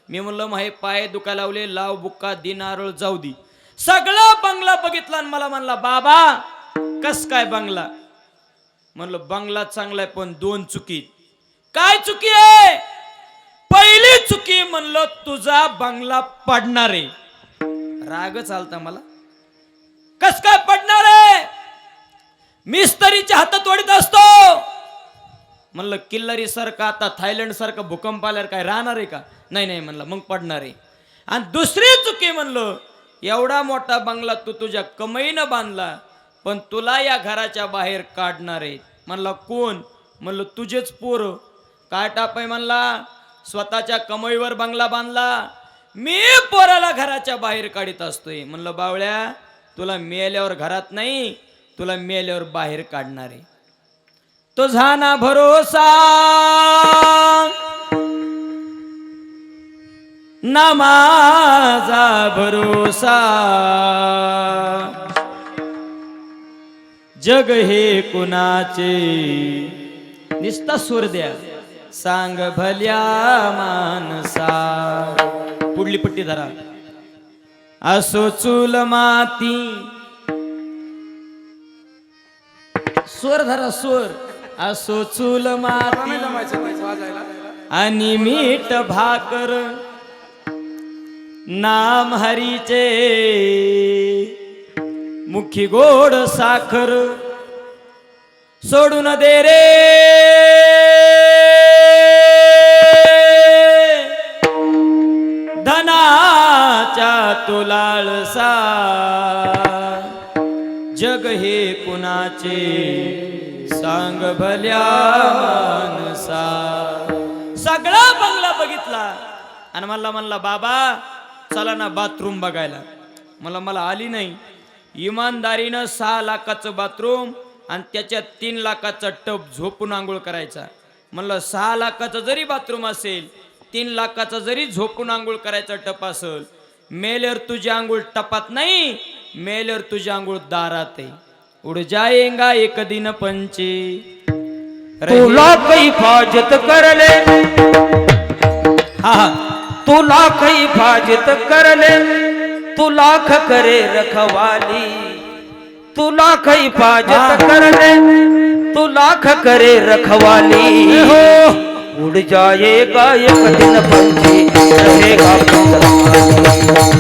मी म्हणलं मग हे पाय दुखायला लावले, लाव बुक्का दी नारळ जाऊ दी. सगळा बंगला बघितला आणि मला म्हणला, बाबा कस काय बंगला? म्हणलं बंगला चांगला आहे पण 2 चुकी. काय चुकी आहे? पहिली चुकी म्हणलं तुझा बंगला पडणार आहे. राग चालता मला. कस काय पडणार आहे? मिस्त्रीच्या हातात ओढीत असतो. म्हणलं किल्लारी सारखा आता थायलंड सारखा भूकंप आल्यावर काय राहणार आहे का? नाही नाही म्हणलं मग पडणार आहे. आणि दुसरी चुकी म्हणलं, एवढा मोठा बंगला तू तुझ्या कमाईनं बांधला पण तुला या घराच्या बाहेर काढणार आहे. म्हणला कोण? म्हणलं तुझेच पोरं. काय टाप आहे? म्हणला स्वतःच्या कमाईवर बंगला बांधला, मी पोराला घराच्या बाहेर काढीत असतोय. म्हणलं बावळ्या, तुला मेल्यावर घरात नाही, तुला मेल्यावर बाहेर काढणार आहे. तुझा ना भरोसा ना माझा भरोसा, जग हे कुणाचे. निस्ता सूर द्या, सांग भल्या मानसा. पुढली पट्टी धरा. असो चूल माती. स्वर धरा, स्वर. असो चूल माती आणि मीठ भाकर, नाम हरीचे मुखी गोड साखर. सोडून दे रे धनाच्या तुलाळसा, जग हे कुणाचे सांग भल्या मानसा. सगळा बंगला बघितला आणि म्हणला बाबा चला ना बाथरूम बघायला. मला आली नाही. इमानदारीनं 6 लाखाचं बाथरूम आणि त्याच्यात 3 लाखाचा टब झोपून आंघोळ करायचा. म्हणलं 6 लाखाचं जरी बाथरूम असेल, 3 लाखाचा जरी झोपून आंघोळ करायचा टप असेल, मेल्यावर तुझी आंघोळ टपात नाही, मेल्यावर तुझी आंघोळ दारात आहे. उड़ जाएगा एक दिन पंचे. तुला काही फाजत करले, हा तू लाख हिफाजत करले, तू लाख करे रखवाली. तू लाख हिफाजत करले, तू लाख करे रखवाली. उड़ जाएगा एक दिन पंछी, रहेगा पिंजरा.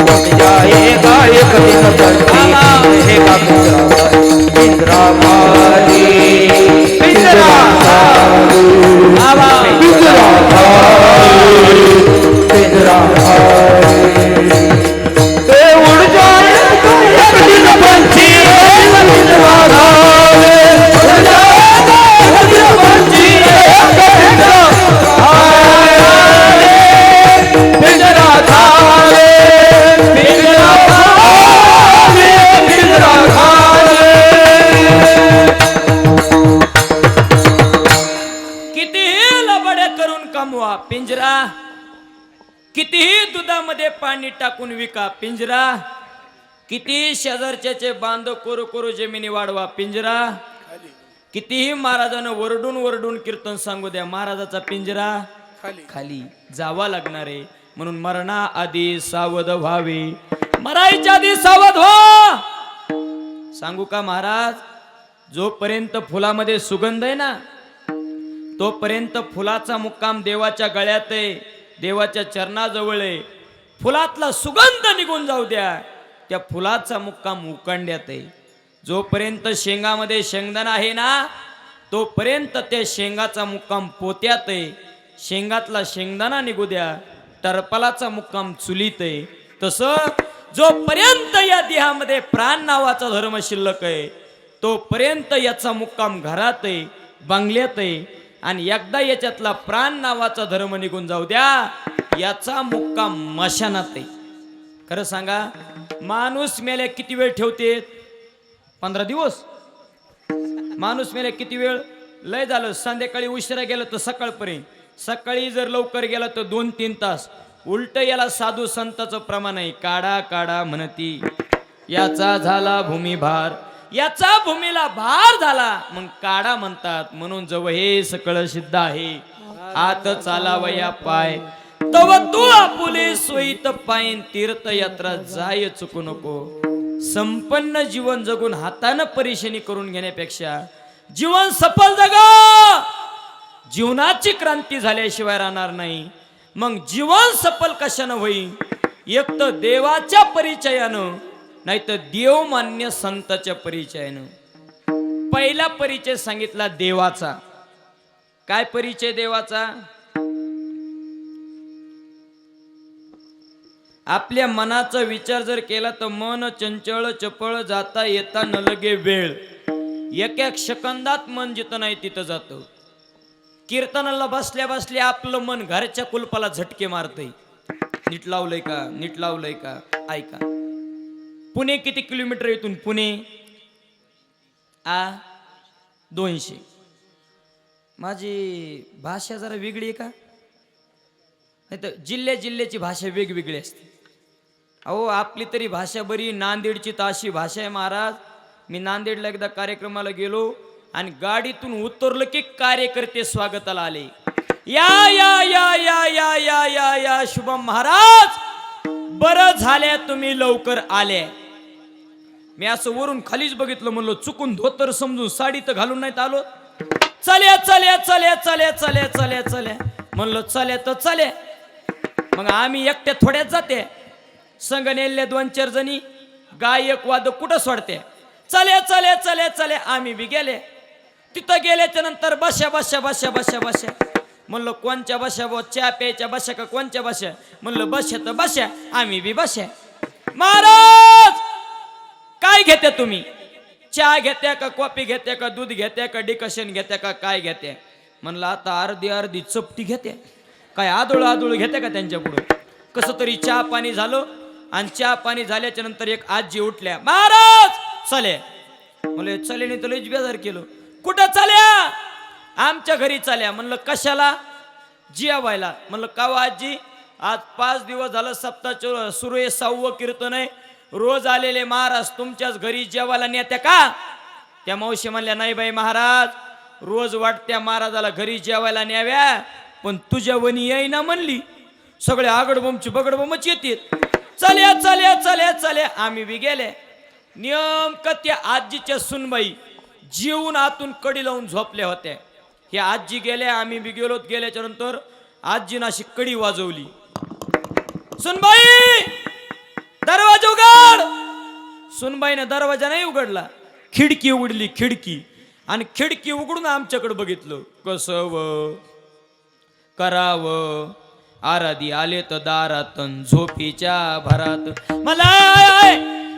उड़ जाएगा एक दिन पंछी, रहेगा पिंजरा. पिंजरा माली कितीही दुधामध्ये पाणी टाकून विका पिंजरा, कितीही शेजारच्याचे बांध कोरू कोरू जमिनी वाढवा पिंजरा, कितीही महाराजानं वरडून वरडून कीर्तन सांगू द्या महाराजाचा पिंजरा खाली खाली जावा लागणार आहे. म्हणून मरणा आधी सावध व्हावे, मरायच्या आधी सावध व्हा. सांगू का महाराज, जोपर्यंत फुलामध्ये सुगंध आहे ना तोपर्यंत फुलाचा मुक्काम देवाच्या गळ्यात आहे, देवाच्या चरणाजवळ आहे. फुलातला सुगंध निघून जाऊ द्या, त्या फुलाचा मुक्काम उकंड्यात आहे. जोपर्यंत शेंगामध्ये शेंगदाणा आहे ना तोपर्यंत त्या शेंगाचा मुक्काम पोत्यात आहे. शेंगातला शेंगदाणा निघू द्या, टरपलाचा मुक्काम चुलीत आहे. तसं जोपर्यंत या देहामध्ये प्राण नावाचा धर्म शिल्लक आहे तोपर्यंत याचा मुक्काम घरात आहे, बंगल्यात आहे. आणि एकदा याच्यातला प्राण नावाचा धर्म निघून जाऊ द्या, याचा मुक्काम मशानात आहे. खरं सांगा, माणूस मेले किती वेळ ठेवते? 15 दिवस. माणूस मेले किती वेळ? लय झालं संध्याकाळी उशिरा गेलं तर सकाळपर्यंत, सकाळी जर लवकर गेलं तर 2-3 तास. उलट याला साधू संताचं प्रमाण आहे, काढा काढा म्हणती याचा झाला भूमिभार, याचा भूमीला भार झाला मग काढा म्हणतात. म्हणून जव हे सकळ सिद्ध आहे, हात चालावया पाय तव तू आपुले सोयीत पायन, तीर्थयात्रा जाय चुकू नको. संपन्न जीवन जगून हातानं परेशानी करून घेण्यापेक्षा जीवन सफल जगा. जीवनाची क्रांती झाल्याशिवाय राहणार नाही. मग जीवन सफल कशानं होईल? एक तर देवाच्या परिचयानं, नाही तर देवमान्य संताच्या परिचयानं. पहिला परिचय सांगितला देवाचा. काय परिचय देवाचा? आपल्या मनाचा विचार जर केला तर मन चंचळ चपळ, जाता येता न लगे वेळ. एक एक सेकंदात मन जिथं नाही तिथं जातं. कीर्तनाला बसल्या बसल्या आपलं मन घरच्या कुलपाला झटके मारतय. नीट लावलंय का, नीट लावलंय का? ऐका, पुणे किती किलोमीटर इथून? पुणे 200. माझी भाषा जरा वेगळी आहे का? नाही तर जिल्ह्याची भाषा वेगवेगळी असते. अहो आपली तरी भाषा बरी, नांदेडची तर अशी भाषा आहे महाराज. मी नांदेडला एकदा कार्यक्रमाला गेलो आणि गाडीतून उतरलो की कार्यकर्ते स्वागताला आले. या या या या या या या या शुभम महाराज, बरं झाले तुम्ही लवकर आले. मी असं वरून खालीच बघितलं, म्हणलो चुकून धोतर समजून साडी तर घालून नाहीत आलो. चल्या चल्या चल्या चल्या चल्या चल्या चल्या म्हणलो चल्या तर चल्या. मग आम्ही एकट्या थोड्याच जाते, संघ नेल्या 2-4 जणी, गायक वाद कुठं सोडते. चल्या चल्या चल्या चल्या आम्ही बी गेले. तिथं गेल्याच्या नंतर बशा बशा बशा बशा बशा म्हणलं कोणच्या बशा बो, चहा प्यायच्या बशा का कोणच्या बशा? म्हणलं बशा तर बशा, आम्ही बी बशा. महाराज काय घेते तुम्ही? चहा घेत्या का, कॉफी घेत्या का, दूध घेत्या का, डिकशन घेत्या का, काय घेत्या? म्हणलं आता अर्धी चपटी घेते. काय आदुळ घेते का त्यांच्या पुढे? कसं तरी चहा पाणी झालं आणि चहा पाणी झाल्याच्या नंतर एक आजी उठल्या, महाराज चले. म्हणले चले नाही तर लयच बेजार केलं. कुठं चाल्या? आमच्या घरी चाल्या. म्हणलं कशाला? जेवायला. म्हणलं का आजी? आज 5 दिवस झालं सप्ताह सुरू आहे, 6वं कीर्तन आहे, रोज आलेले महाराज तुमच्याच घरी जेवायला नेत्या का? त्या मावशी म्हणल्या नाही बाई महाराज, रोज वाटत्या महाराजाला घरी जेवायला न्याव्या, पण तुझ्या वनी येईना म्हणली. सगळे आगडबमची बगडबमच येते. चल्या चल्या चल्या चल्या आम्ही बी गेले. नेमकं त्या आजीच्या सुनबाई जीवन आतून कडी लावून झोपल्या होत्या. हे आजी गेल्या, आम्ही बी गेलो. गेल्याच्या नंतर आजीनं अशी कडी वाजवली. सुनबाई दरवाजा उघड. सुनबाईने दरवाजा नाही उघडला, खिडकी उघडली, खिडकी. आणि खिडकी उघडून आमच्याकडे बघितलं. कसं व करावं, आराधी आले तर दारातन झोपीच्या भरात. मला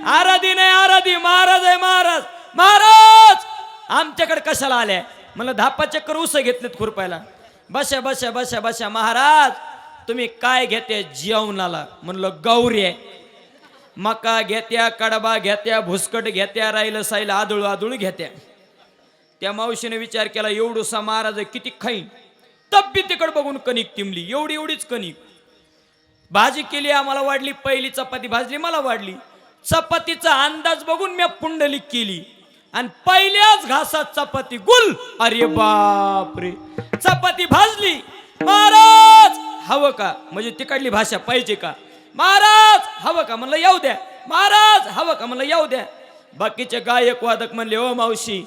आराधी नाही, आराधी महाराज आहे, महाराज. महाराज आमच्याकडे कशाला आल्या? मला 10 चक्कर उस घेतलेत खुरपायला. बशा बशा बशा बशा. महाराज तुम्ही काय घेते जेवणाला? म्हणलं गौरी, मका घेत्या, कडबा घेत्या, भुसकट घेत्या, राहिलं साईला आदुळ घेत्या. त्या मावशीने विचार केला, एवढूसा महाराज किती खाईन? तब्येतीकडे बघून कणिक तिमली, एवढीच कणिक. भाजी केली आम्हाला वाढली, पहिली चपाती भाजली मला वाढली. चपातीचा अंदाज बघून मी पुंडलिक केली आणि पहिल्याच घासात चपाती गुल. अरे बापरे, चपाती भाजली. महाराज हवं का, म्हणजे तिकडली भाषा पाहिजे का. महाराज हवं का, म्हणलं येऊ द्या. महाराज हवं का, म्हणलं येऊ द्या. बाकीचे गायक वादक म्हणले ओ मावशी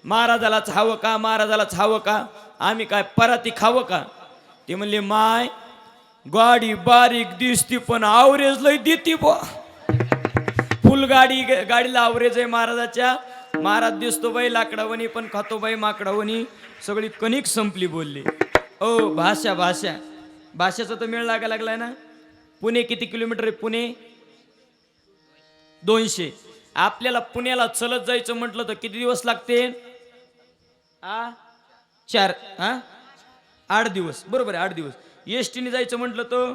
महाराजालाच हवं का, महाराजालाच हवं का, आम्ही काय पराती खावं का. ते म्हणले माय गाडी बारीक दिसती पण आवरेज लय देती बा. फुल गाडीला आवरेज आहे महाराजाच्या. महाराज दिसतो बाई लाकडावणी पण खातो बाई माकडावणी. सगळी कणिक संपली बोलली. ओ भाषाचा तर मेळ लागा लागलाय ना. पुणे किती किलोमीटर आहे, पुणे 200. आपल्याला पुण्याला चलत जायचं म्हटलं तर किती दिवस लागते. 8 दिवस बरोबर आहे. 8 दिवस. एसटीने जायचं म्हटलं तर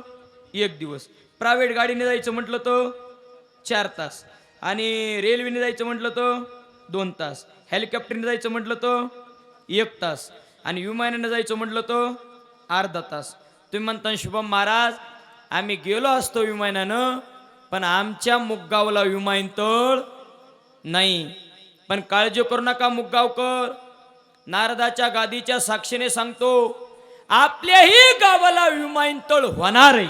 1 दिवस. प्रायव्हेट गाडीने जायचं म्हटलं तर 4 तास. आणि रेल्वेने जायचं म्हटलं तर 2 तास. हेलिकॉप्टरने जायचं म्हटलं तर 1 तास. आणि विमानाने जायचं म्हटलं तर अर्धा तास. तुम्ही म्हणता शुभम महाराज आम्ही गेलो असतो विमानानं पण आमच्या मुगगावला विमानतळ नाही. पण काळजी करू नका मुगगावकर, नारदाच्या गादीच्या साक्षीने सांगतो आपल्याही गावाला विमानतळ होणार आहे.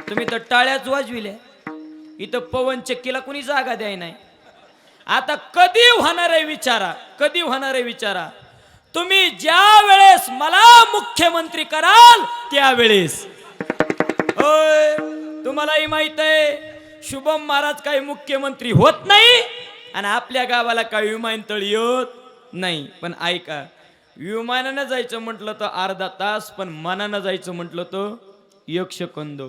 तुम्ही तर टाळ्याच वाजविल्या, इथं पवन चक्कीला कुणी जागा द्याय नाही. आता कधी होणार आहे विचारा, कधी होणार आहे विचारा. तुम्ही ज्या वेळेस मला मुख्यमंत्री कराल त्यावेळेस. होय तुम्हालाही माहित आहे शुभम महाराज काही मुख्यमंत्री होत नाही आणि आपल्या गावाला काही विमानतळ येत नाही. पण ऐका, विमानानं जायचं म्हटलं तर अर्धा तास, पण मनानं जायचं म्हटलं तर 1 सेकंद.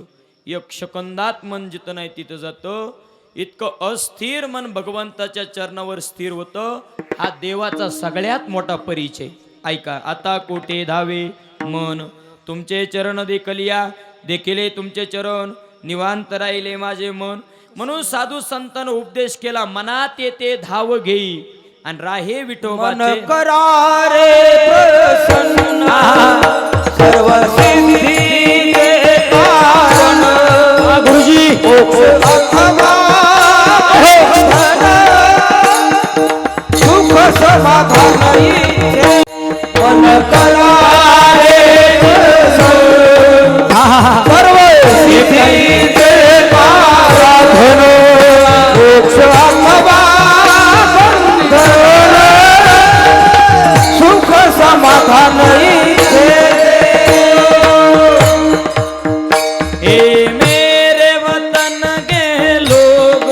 1 सेकंदात मन जिथं नाही तिथं जातं. इतकं अस्थिर मन भगवंताच्या चरणावर स्थिर होतं. हा देवाचा सगळ्यात मोठा परिचय. ऐका, आता कोठे धावे मन तुमचे चरण देखलिया, देखिले तुमचे चरण निवांत राहिले माझे मन. म्हणून साधू संतांना उपदेश केला मनात येते धाव घेई आणि राहे विठोबाचे करा रे प्रसन्न सर्व सिद्धी कारण. गुरुजी सुख समाधान मन करा रे प्रसन्न सर्व सिद्धी कारण. मोक्ष अथवा सुख समाधान ए मेरे वतन के लोग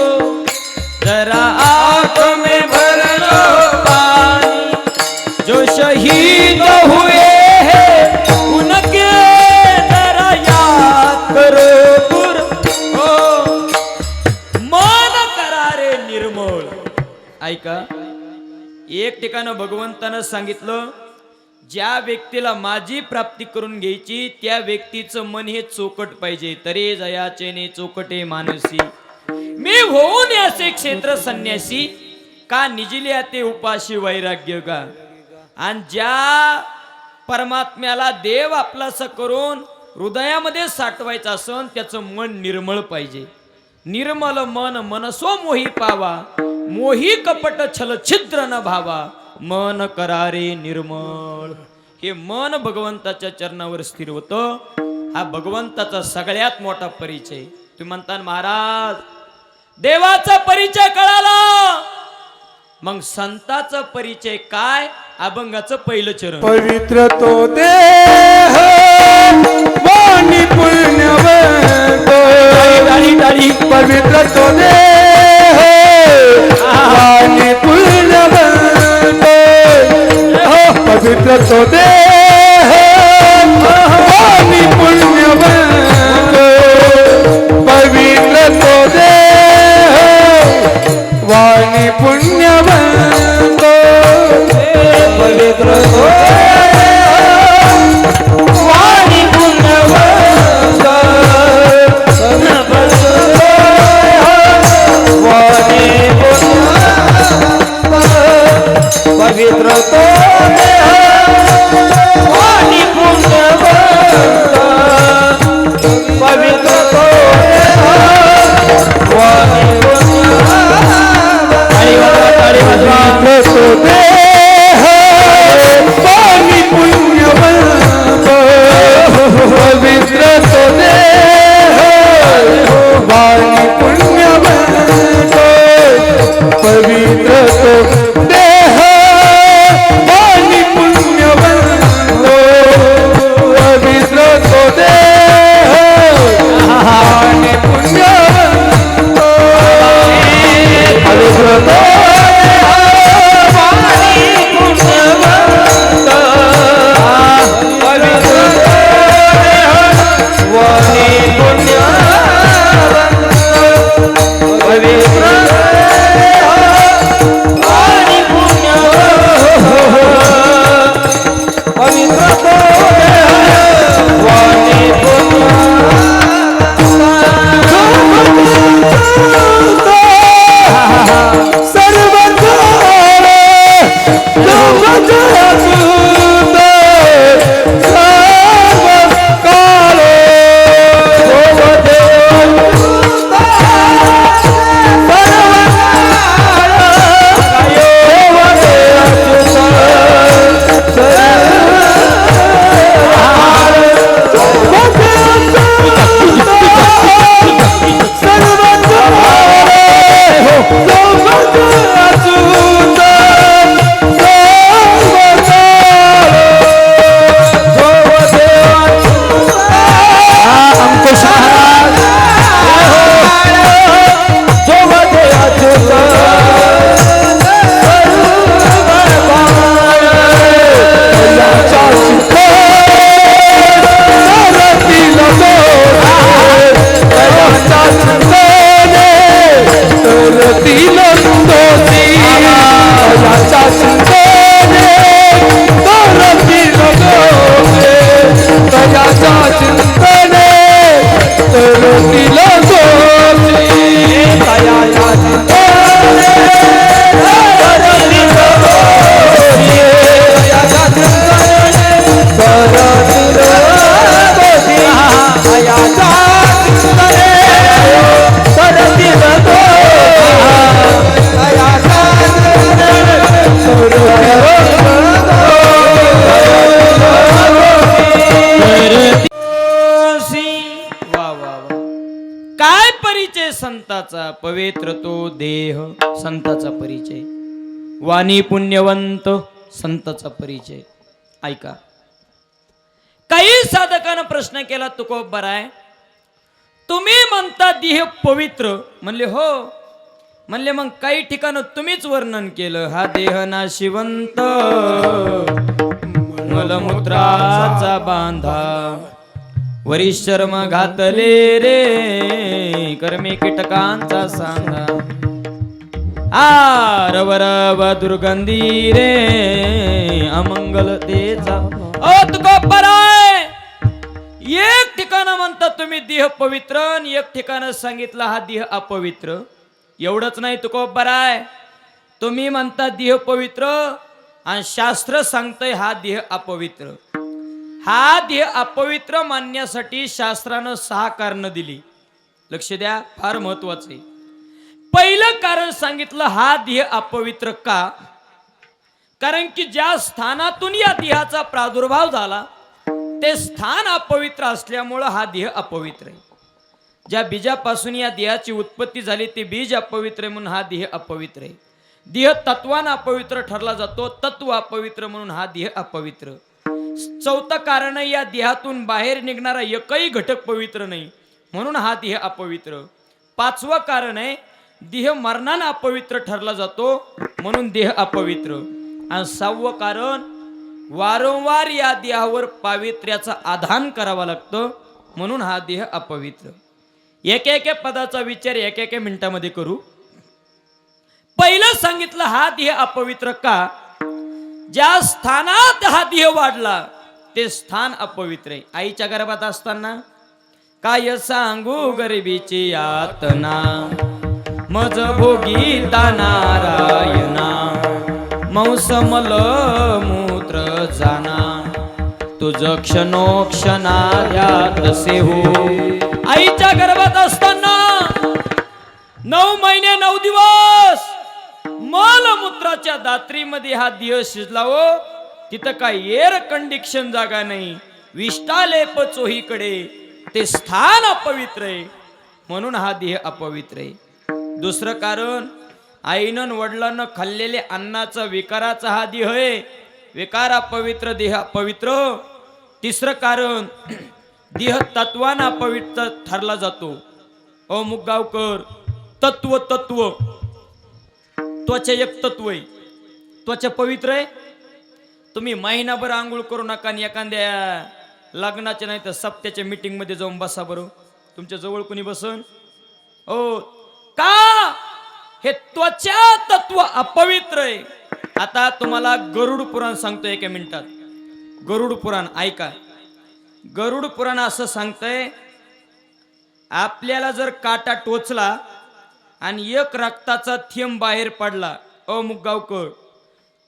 जरा आंख में भर लो पानी. जो शहीद हुए हैं उनके जरा याद करो हो. मन करा रे निर्मळ. ऐका, एक ठिकाणं भगवंतानं सांगितलं ज्या व्यक्तीला माझी प्राप्ती करून घ्यायची त्या व्यक्तीचं मन हे चोकट पाहिजे. तरे जयाचेने चोकटे मानसी मी होऊन याचे क्षेत्र संन्यासी का निजिल्या ते उपाशी वैराग्य का. आणि ज्या परमात्म्याला देव आपलासा करून हृदयामध्ये साठवायचा असन त्याचं मन निर्मळ पाहिजे. निर्मल मन मनसो मोही पावा, मोही कपट छल छिद्र न भावा. मन करारे निर्मळ. हे मन भगवंताच्या चरणावर स्थिर होतं. हा भगवंताचा सगळ्यात मोठा परिचय. तुम्ही म्हणता महाराज देवाचा परिचय कळाला, मग संताचा परिचय काय. अभंगाचं पहिलं चरण. पवित्र तो देह वाणी पुण्यवंत. पवित्र तो देह वाणी पुण्यवंत. पवित्र तो देह वाणी पुण्यवंत. पवित्र तो देह वाणी पुण्यवंत. पवित्र संताचा पवित्र तो देह, संताचा परिचय. वाणी पुण्यवंत, संताचा परिचय. ऐका, काही साधकानं प्रश्न केला, तुकोबर आहे तुम्ही म्हणता देह पवित्र. म्हणले हो. म्हणले मग काही ठिकाण तुम्हीच वर्णन केलं, हा देह नाशिवंत मलमूत्राचा बांधा, वरी शर्म घातले रे कर्मे कीटकांचा सांगा, आ रव रव दुर्गंधी रे अमंगलतेचा. ओ तुकोबर आहे, एक ठिकाण म्हणता तुम्ही देह पवित्र आणि एक ठिकाण सांगितलं हा देह अपवित्र. एवढंच नाही तुकोबर आहे, तुम्ही म्हणता देह पवित्र आणि शास्त्र सांगतंय हा देह अपवित्र. हा देह अपवित्र मानण्यासाठी शास्त्रानं 6 कारणं दिली. लक्ष द्या, फार महत्वाचं आहे. पहिलं कारण सांगितलं हा देह अपवित्र का? कारण की ज्या स्थानातून या देहाचा प्रादुर्भाव झाला ते स्थान अपवित्र असल्यामुळं हा देह अपवित्र आहे. ज्या बीजापासून या देहाची उत्पत्ती झाली ते बीज अपवित्र आहे म्हणून हा देह अपवित्र आहे. देह तत्वानं अपवित्र ठरला जातो, तत्व अपवित्र म्हणून हा देह अपवित्र. चौथं कारण आहे, या देहातून बाहेर निघणारा एकही घटक पवित्र नाही म्हणून हा देह अपवित्र. 5वं कारण आहे, देह मरणानं अपवित्र ठरला जातो म्हणून देह अपवित्र. आणि 6वं कारण, वारंवार या देहावर पावित्र्याचा आधान करावा लागतं म्हणून हा देह अपवित्र. एक पदाचा विचार एक मिनिटामध्ये करू. पहिलं सांगितलं हा देह अपवित्र का? ज्या स्थानात हा देह वाढला ते स्थान अपवित्र आहे. आईच्या गर्भात असताना काय सांगू गरिबीची यातना, मज भोगीता नारायणा, मांस मल मूत्र जाना, तुझ क्षणोक्षणात तसे हो. आईच्या गर्भात असताना 9 महिने 9 दिवस मलमूत्राच्या दात्रीमध्ये हा देह शिजला हो. तिथं काय एअर कंडिक्शन जागा नाही, विष्टालेप चोहीकडे, ते स्थान अपवित्र आहे म्हणून हा देह अपवित्र आहे. दुसरं कारण, आईनं वडिलांना खाल्लेले अन्नाचा विकाराचा हा देह आहे, विकार अपवित्र, देह अपवित्र. तिसरं कारण, देह तत्वानं अपवित्र ठरला जातो. ओ मुगगावकर, तत्व त्वचा एक तत्व आहे, त्वचा पवित्र आहे. तुम्ही महिनाभर आंघोळ करू नका आणि एखाद्या लग्नाच्या नाही तर सप्त्याच्या मीटिंग मध्ये जाऊन बसा बरं, तुमच्या जवळ कोणी बसन? ओ का? हे त्वचा तत्व अपवित्र आहे. आता तुम्हाला गरुड पुराण सांगतो 1 मिनिटात. गरुड पुराण ऐका. गरुड पुराण असं सांगतंय, आपल्याला जर काटा टोचला आणि एक रक्ताचा थेंब बाहेर पडला, ओ मुगगावकर,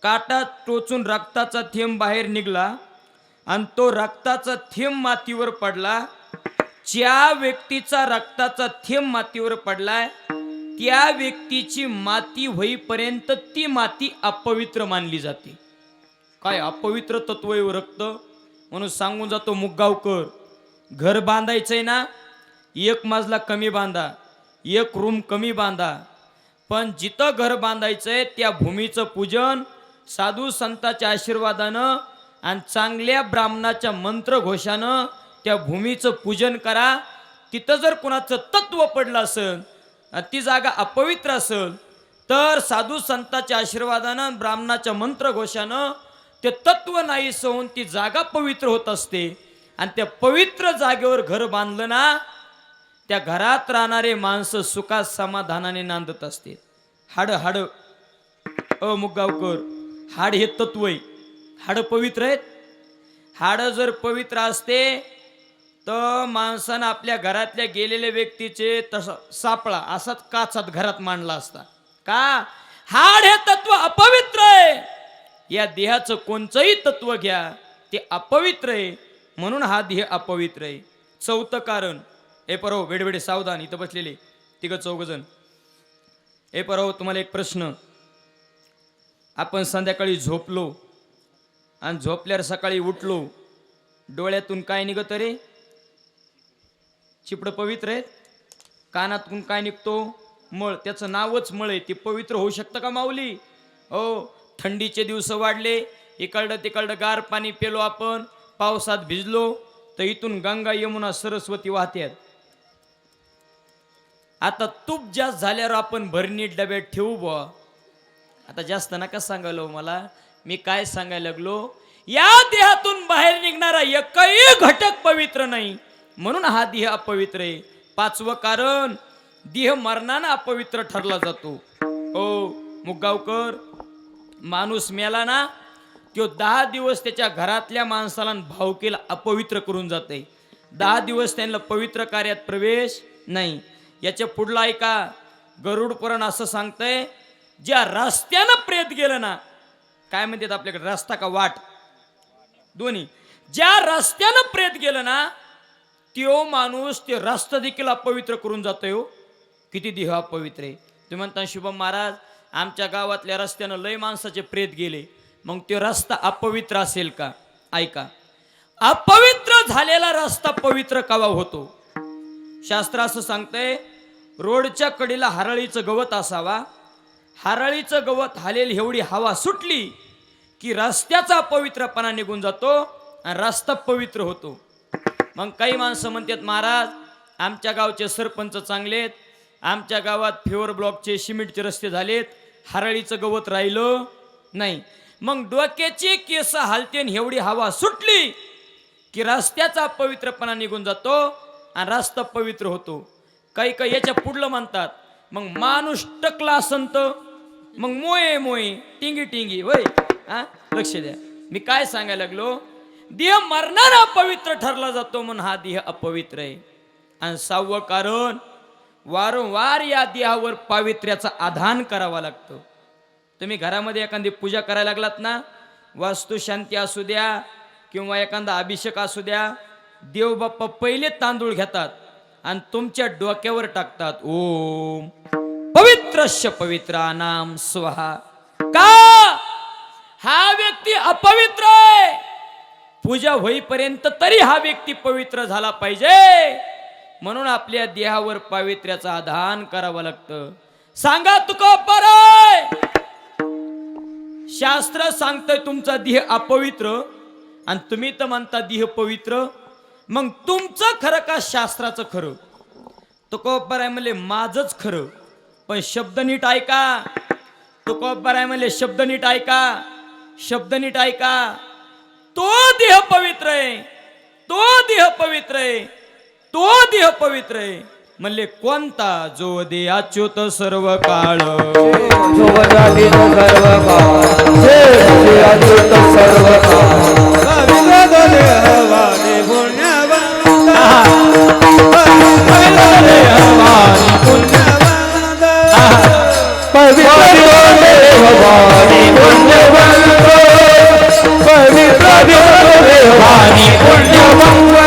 काटा टोचून रक्ताचा थेंब बाहेर निघला आणि तो रक्ताचा थेंब मातीवर पडला, ज्या व्यक्तीचा रक्ताचा थेंब मातीवर पडलाय त्या व्यक्तीची माती होईपर्यंत ती माती अपवित्र मानली जाते. काय अपवित्र तत्व आहे रक्त म्हणून सांगून जातो मुगगावकर. घर बांधायचंय ना, 1 मजला कमी बांधा, 1 रूम कमी बांधा, पण जिथं घर बांधायचंय त्या भूमीचं पूजन साधू संतांच्या आशीर्वादानं आणि चांगल्या ब्राह्मणाच्या मंत्रघोषानं त्या भूमीचं पूजन करा. तिथं जर कुणाचं तत्व पडलं असेल, ती जागा अपवित्र असेल, तर साधू संतांच्या आशीर्वादानं ब्राह्मणाच्या मंत्रघोषानं ते तत्व नाही होऊन ती जागा पवित्र होत असते. आणि त्या पवित्र जागेवर घर बांधलं ना, त्या घरात राहणारे माणसं सुखात समाधानाने नांदत असते. हाड मुगगावकर, हाड हे तत्व आहे. हाड पवित्र आहेत. हाड जर पवित्र असते तर माणसानं आपल्या घरातल्या गेलेल्या व्यक्तीचे तसा सापळा असाच काचात घरात मांडला असता. का? हाड हे तत्व अपवित्र आहे. या देहाचं कोणचंही तत्व घ्या ते अपवित्र आहे म्हणून हा देह अपवित्र आहे. 4थं कारण, ए परो वेडवेडे सावधान, इथं बसलेले 3-4 जण. ए परो, तुम्हाला एक प्रश्न. आपण संध्याकाळी झोपलो आणि झोपल्यावर सकाळी उठलो, डोळ्यातून काय निघत रे? चिपड पवित्र आहेत? कानातून काय निघतो? मळ. त्याचं नावच मळ आहे. ते पवित्र होऊ शकतं का माऊली? हो. थंडीचे दिवस वाढले, इकडं तिकडं गार पाणी पेलो आपण, पावसात भिजलो, तर इथून गंगा यमुना सरस्वती वाहतात. आता तूप जास्त झाल्यावर आपण भरणी डब्यात ठेवू बुवा. आता जास्त नका सांगायला मला, मी काय सांगायला लागलो, या देहातून बाहेर निघणारा एकही घटक पवित्र नाही, म्हणून हा देह अपवित्र आहे. पाचवं कारण, देह मरणानं अपवित्र ठरला जातो. हो मुगावकर, माणूस मेला ना, तो 10 दिवस त्याच्या घरातल्या माणसाला भावकीला अपवित्र करून जाते. 10 दिवस त्यांना पवित्र कार्यात प्रवेश नाही. याच्या पुढला ऐका, गरुड पुराण असं सांगतंय, ज्या रस्त्यानं प्रेत गेलं ना, काय म्हणतात आपल्याकडे, रस्ता का वाट, दोन्ही, ज्या रस्त्यानं प्रेत गेलं ना, त्यो माणूस ते रस्ता देखील अपवित्र करून जातोय. हो, किती देह अपवित्र आहे. तुम्ही म्हणता शुभम महाराज, आमच्या गावातल्या रस्त्यानं लय माणसाचे प्रेत गेले, मग तो रस्ता अपवित्र असेल का? ऐका, अपवित्र झालेला रस्ता पवित्र कवा होतो? शास्त्र असं सांगतंय, रोडच्या कडेला हरळीचं गवत असावा, हरळीचं गवत हालेल एवढी हवा सुटली की रस्त्याचा अपवित्रपणा निघून जातो आणि रस्ता पवित्र होतो. मग काही माणसं म्हणतात, महाराज आमच्या गावचे सरपंच चांगलेत, आमच्या गावात फ्युअर ब्लॉकचे सिमेंटचे रस्ते झालेत, हरळीचं गवत राहिलं नाही. मग डोक्याची केस हालतेन एवढी हवा सुटली की रस्त्याचा पवित्रपणा निघून जातो आणि रस्ता पवित्र होतो. काही काही याच्या पुढलं म्हणतात, मग माणूस टकला असंत, मग मोये मोये टिंगी टिंगी वय. हा, लक्ष द्या, मी काय सांगायला लागलो, देह मरणारा अपवित्र ठरला जातो म्हणून हा देह अपवित्र आहे. आणि 6वं कारण, वारंवार या देहावर पावित्र्याचा आधान करावा लागतो. तुम्ही घरामध्ये एखादी पूजा करायला लागलात ना, वास्तू शांती असू द्या किंवा एखादा अभिषेक असू द्या, देव बाप्पा पहिले तांदूळ घेतात आणि तुमच्या डोक्यावर टाकतात. ओम पवित्रस्य पवित्रानाम स्वाहा. का? हा व्यक्ती अपवित्र आहे, पूजा होईपर्यंत तरी हा व्यक्ती पवित्र झाला पाहिजे, म्हणून आपल्या देहावर पावित्र्याचा आधान करावं लागतं. सांगा तुका बरं, शास्त्र सांगतंय तुमचा देह अपवित्र आणि तुम्ही तर म्हणता देह पवित्र. मग तुमचं खरं का शास्त्राचं खरं? तुकोबर आहे म्हणले माझंच खरं, पण शब्द नीट ऐका. तुकोबर आहे म्हणले शब्द नीट ऐका, शब्द नीट ऐका. तो देह पवित्र आहे, तो देह पवित्र आहे, तो देह पवित्र आहे. म्हणले कोणता? जो दे अच्युत सर्व काळ, जो जातीत सर्व काळ, जे अच्युत सर्व काळ, पवित्र देहवानी पुण्यवंत, पवित्र देहवानी पुण्यवंत, पवित्र देहवानी पुण्यवंत, पवित्र देहवानी पुण्यवंत,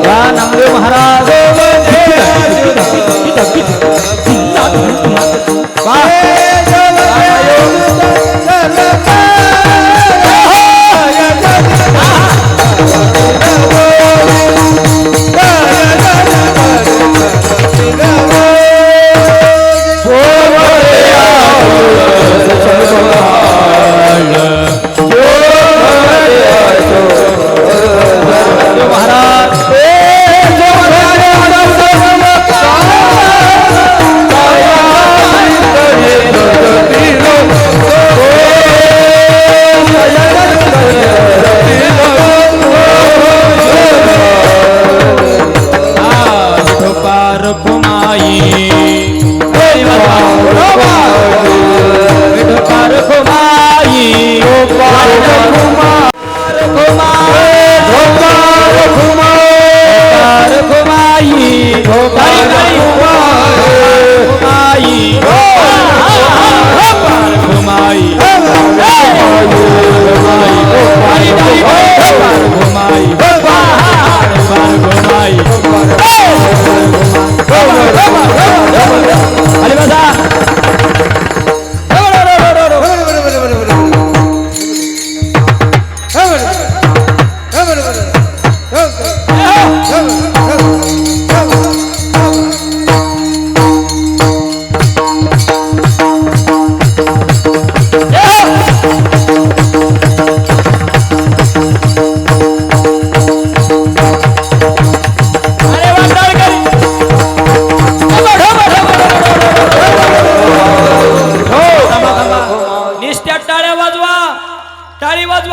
नामदेव महाराज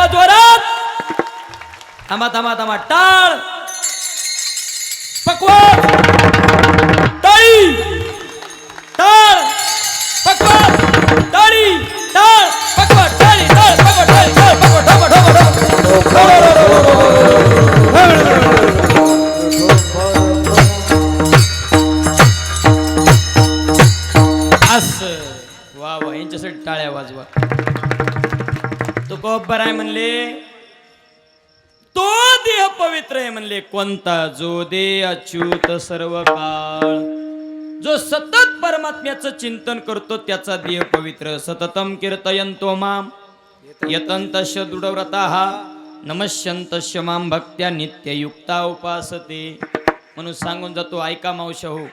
टाळ्या जोरात. थांबा थांबा थांबा. टाळ पकवाज टाळी टाळ पकवाज टाळी टाळ पकवाज टाळी टाळ पकवाज टाळी टाळ पकवाज ढोबा ढोबा असं. वा वा यांच्यासाठी टाळ्या वाजवा. तो कोब्बर आहे म्हणले, तो देह पवित्र आहे म्हणले. कोणता? जो दे अच्युत सर्व काळ. जो सतत परमात्म्याचं चिंतन करतो त्याचा देह पवित्र. सततम कीर्तयन्तो माम यतन्तश्च दृढव्रताः नमस्यन्तश्च माम भक्त्या नित्ययुक्ता उपासते. म्हणून सांगून जातो, ऐका मावशा हो,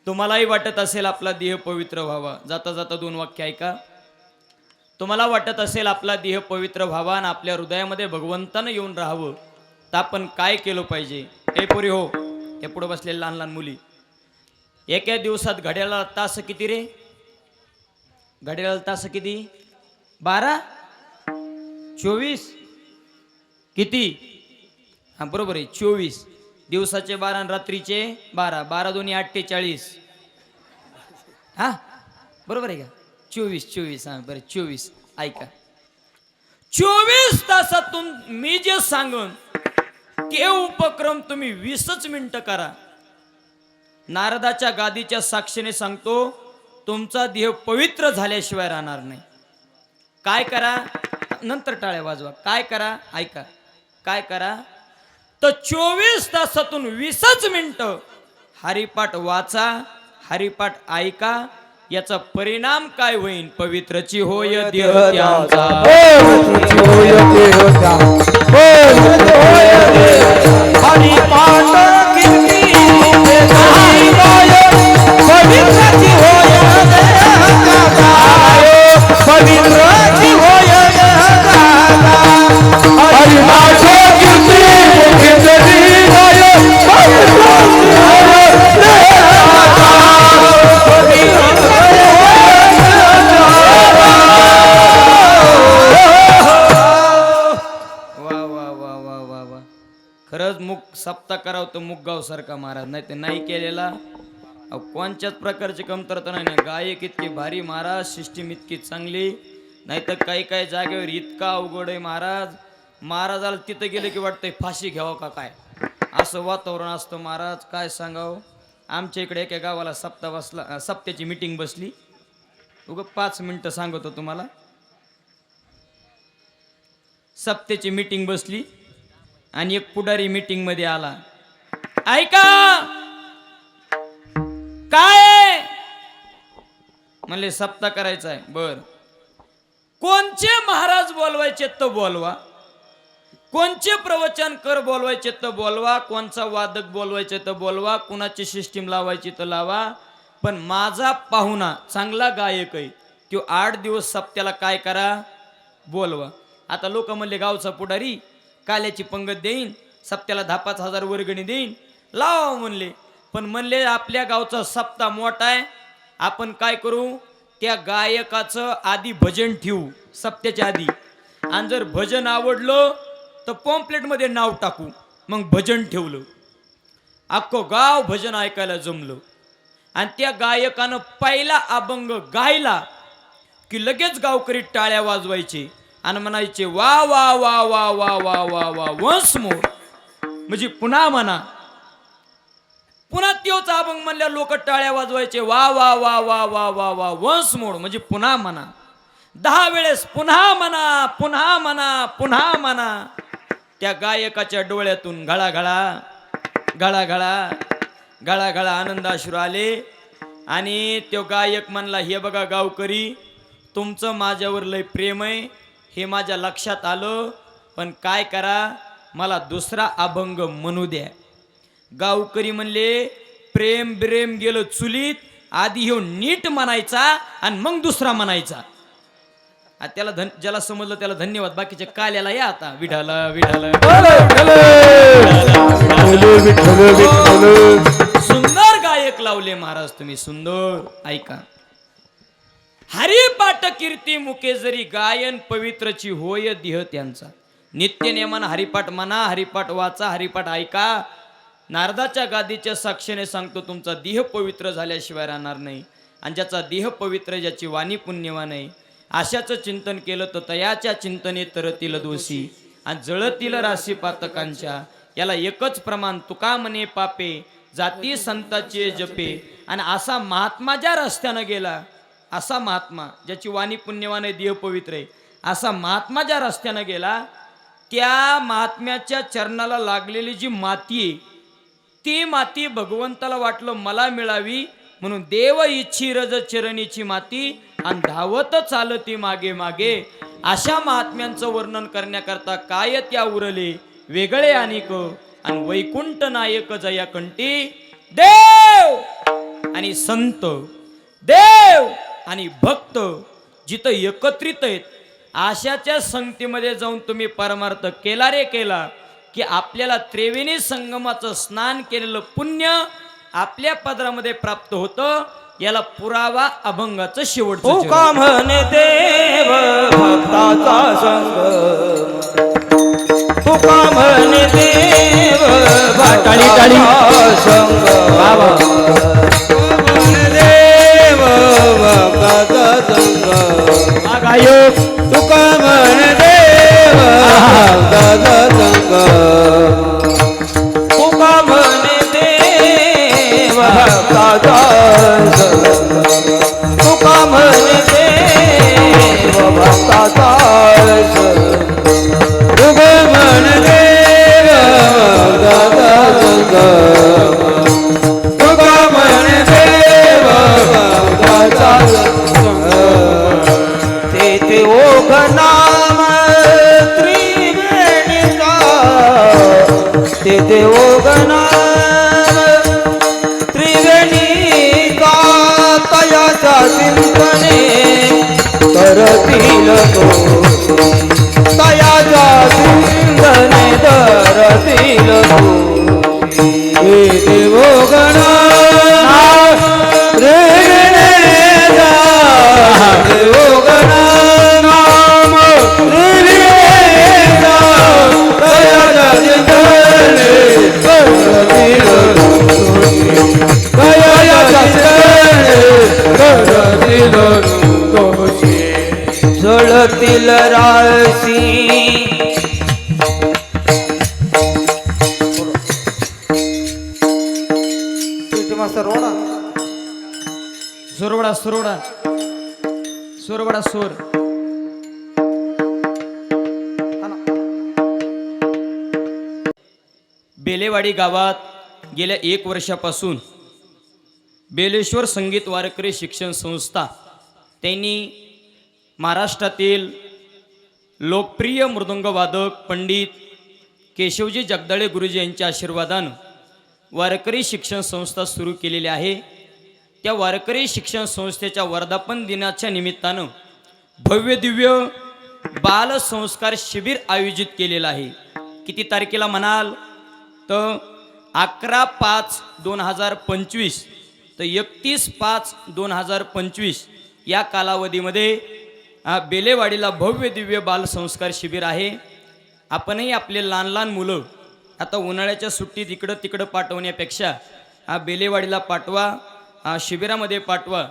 तुम्हालाही वाटत असेल आपला देह पवित्र व्हावा. जाता जाता 2 वाक्य ऐका. तुम्हाला वाटत असेल आपला देह पवित्र व्हावा आणि आपल्या हृदयामध्ये भगवंतानं येऊन राहावं, तर आपण काय केलं पाहिजे? हे पोरी हो, हे पुढे बसलेले लहान लहान मुली, एका दिवसात घड्याळाला तास किती रे? घड्याळाला तास किती? 12 24 किती? हा बरोबर आहे, 24. दिवसाचे 12 आणि रात्रीचे 12. 12 दोन्ही 48. हा बरोबर आहे का? 24. हा बरं 24. ऐका, 24 तासातून मी जे सांगन ते उपक्रम तुम्ही 20च मिनिटं करा. नारदाच्या गादीच्या साक्षीने सांगतो, तुमचा देह पवित्र झाल्याशिवाय राहणार नाही. काय करा? नंतर टाळ्या वाजवा. काय करा? ऐका. काय करा? तर 24 तासातून 20च मिनिटं हरिपाठ वाचा, हरिपाठ ऐका. याचा परिणाम काय होईल? पवित्रची होय देह त्यांचा. पवित्रची होय देह त्यांचा. पवित्र होय देह. हरिपाठ कीर्ती देसाई गाय. पवित्रची होय देह त्यांचा. पवित्रची होय देह त्यांचा. हरिपाठ कीर्ती देसाई गाय. पवित्रची होय देह खरंच मुख सप्ताह करावं तर मुगगाव सारखा महाराज, नाही तर नाही केलेला. कोणत्याच प्रकारची कमतरता नाही. गायक इतकी भारी महाराज, सिस्टीम इतकी चांगली, नाही तर काही काही जागेवर इतका अवघड आहे महाराज. महाराजाला तिथं गेले की वाटतंय फाशी घ्यावं का काय, असं वातावरण असतं महाराज. काय सांगावं. आमच्या इकडे एका गावाला सप्ताह बसला, सप्त्याची मीटिंग बसली. उगा 5 मिनिटं सांगतो तुम्हाला. सप्त्याची मीटिंग बसली आणि एक पुढारी मीटिंग मध्ये आला. ऐका काय म्हणले? सप्ताह करायचा आहे. बर, कोणचे महाराज बोलवायचे तर बोलवा, कोणचे प्रवचन कर बोलवायचे तर बोलवा, कोणचा वादक बोलवायचे तर बोलवा, कुणाची सिस्टीम लावायची तर लावा, पण माझा पाहुणा चांगला गायक आहे, तो 8 दिवस सप्त्याला काय करा? बोलवा. आता लोक म्हणले गावचा पुढारी काल्याची पंगत देईन, सप्त्याला 10-5 हजार वर्गणी देईन, लावा म्हणले. पण म्हणले आपल्या गावचा सप्ताह मोठा आहे, आपण काय करू? त्या गायकाचं आधी भजन ठेवू सप्त्याच्या आधी, आणि जर भजन आवडलं तर पॉम्पलेट मध्ये नाव टाकू. मग भजन ठेवलं, अख्खं गाव भजन ऐकायला जमलं, आणि त्या गायकानं पहिला अभंग गायला की लगेच गावकरी टाळ्या वाजवायचे आणि म्हणायचे वा वा वा वा वा वा वा वा वन्स मोर, म्हणजे पुन्हा म्हणा. पुन्हा त्योच अभंग म्हणल्या लोक टाळ्या वाजवायचे वा वा वा वा वा वा वा वन्स मोर, म्हणजे पुन्हा म्हणा. 10 वेळेस पुन्हा म्हणा, पुन्हा म्हणा, पुन्हा म्हणा. त्या गायकाच्या डोळ्यातून घळाघळा घळाघळा घळाघळा आनंदाश्रू आले. आणि तो गायक म्हणला, हे बघा गावकरी, तुमचं माझ्यावर लय प्रेम आहे हे माझ्या लक्षात आलं, पण काय करा, मला दुसरा अभंग म्हणू द्या. गावकरी म्हणले प्रेम ब्रेम गेलं चुलीत, आधी ह्यो नीट म्हणायचा आणि मग दुसरा म्हणायचा. त्याला ज्याला समजलं त्याला धन्यवाद. बाकीचे काल्याला या आता. विठाला विठाला सुंदर गायक लावले महाराज तुम्ही, सुंदर. ऐका हरिपाठ कीर्ती मुके जरी गायन पवित्रची होय देह त्यांचा. नित्य नेमान हरिपाठ म्हणा, हरिपाठ वाचा, हरिपाठ ऐका. नारदाच्या गादीच्या साक्षीने सांगतो तुमचा देह पवित्र झाल्याशिवाय राहणार नाही. आणि ज्याचा देह पवित्र, ज्याची वाणी पुण्यवान आहे, अशाचं चिंतन केलं तर तयाच्या चिंतने तरतील दोषी आणि जळतील राशी पातकांच्या. याला एकच प्रमाण, तुका म्हणे पापे जाती संताचे जपे. आणि असा महात्मा ज्या रस्त्यानं गेला, असा महात्मा ज्याची वाणी पुण्यवान आहे, देह पवित्र आहे, असा महात्मा ज्या रस्त्यानं गेला, त्या महात्म्याच्या चरणाला लागलेली जी माती आहे, ती माती भगवंताला वाटलं मला मिळावी, म्हणून देव इच्छी रज चरणीची माती आणि धावत चालती मागे मागे. अशा महात्म्यांचं वर्णन करण्याकरता काय त्या उरले वेगळे अनेक. आणि वैकुंठ नायक जया कंठी देव आणि संत, देव आणि भक्त जिथं एकत्रित आहेत, अशाच्या संगतीमध्ये जाऊन तुम्ही परमार्थ केला रे केला की आपल्याला त्रिवेणी संगमाचं स्नान केलेलं पुण्य आपल्या पदरामध्ये प्राप्त होतं. याला पुरावा अभंगाचं शेवटचं तुका म्हणे देव भक्ताचा संग, तुका म्हणे देव भक्ताचा संग, देव भक्ताचा संग. तुका म्हणे देव भक्ताचा संग. तुका म्हणे देव भक्ताचा संग, तुका म्हणे देव भक्ताचा संग. तुका म्हणे देव भक्ताचा संग. तुका म्हणे देव भक्ताचा संग. तेथे ओघ नाम त्रिवेणीचा, तेथे ओघ नाम त्रिवेणीचा. तयाचा चिंतने करतील तो, तयाचा चिंतने करतील तो. हे देवगणा रेणेजा, देवगणा नाम रेणेजा. तयाचा चिंतने करतील दोषी, तयाचा चिंतने करतील दोषी. जळतील राशी रोडा सुरवडा सुरवडा सुरवडा सुर. बेलेवाडी गावात गेल्या 1 वर्षापासून बेलेश्वर संगीत वारकरी शिक्षण संस्था त्यांनी महाराष्ट्रातील लोकप्रिय मृदंगवादक पंडित केशवजी जगदाळे गुरुजी यांच्या आशीर्वादानं वारकरी शिक्षण संस्था सुरू केलेली आहे. त्या वारकरी शिक्षण संस्थेच्या वर्धापन दिनाच्या निमित्तानं भव्य दिव्य बाल संस्कार शिबिर आयोजित केलेलं आहे. किती तारखेला म्हणाल तर 11/5/2025 तर 31/5/2025 या कालावधीमध्ये बेलेवाडीला भव्य दिव्य बाल संस्कार शिबिर आहे. आपणही आपले लहान लहान मुलं आता उन्हाळ्याच्या सुट्टीत इकडं तिकडं पाठवण्यापेक्षा बेलेवाडीला पाठवा, शिबिरामध्ये पाठवा,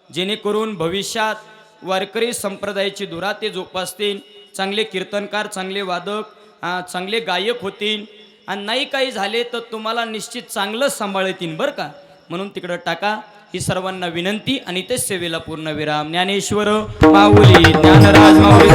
जेणेकरून भविष्यात वारकरी संप्रदायाची धुरा ते जोपासतील, चांगले कीर्तनकार, चांगले वादक, चांगले गायक होतील आणि नाही काही झाले तर तुम्हाला निश्चित चांगलं सांभाळतील बरं का. म्हणून तिकडं टाका ही सर्वांना विनंती. आणि ते सेवेला पूर्ण विराम. ज्ञानेश्वर माऊली ज्ञानराज माऊली.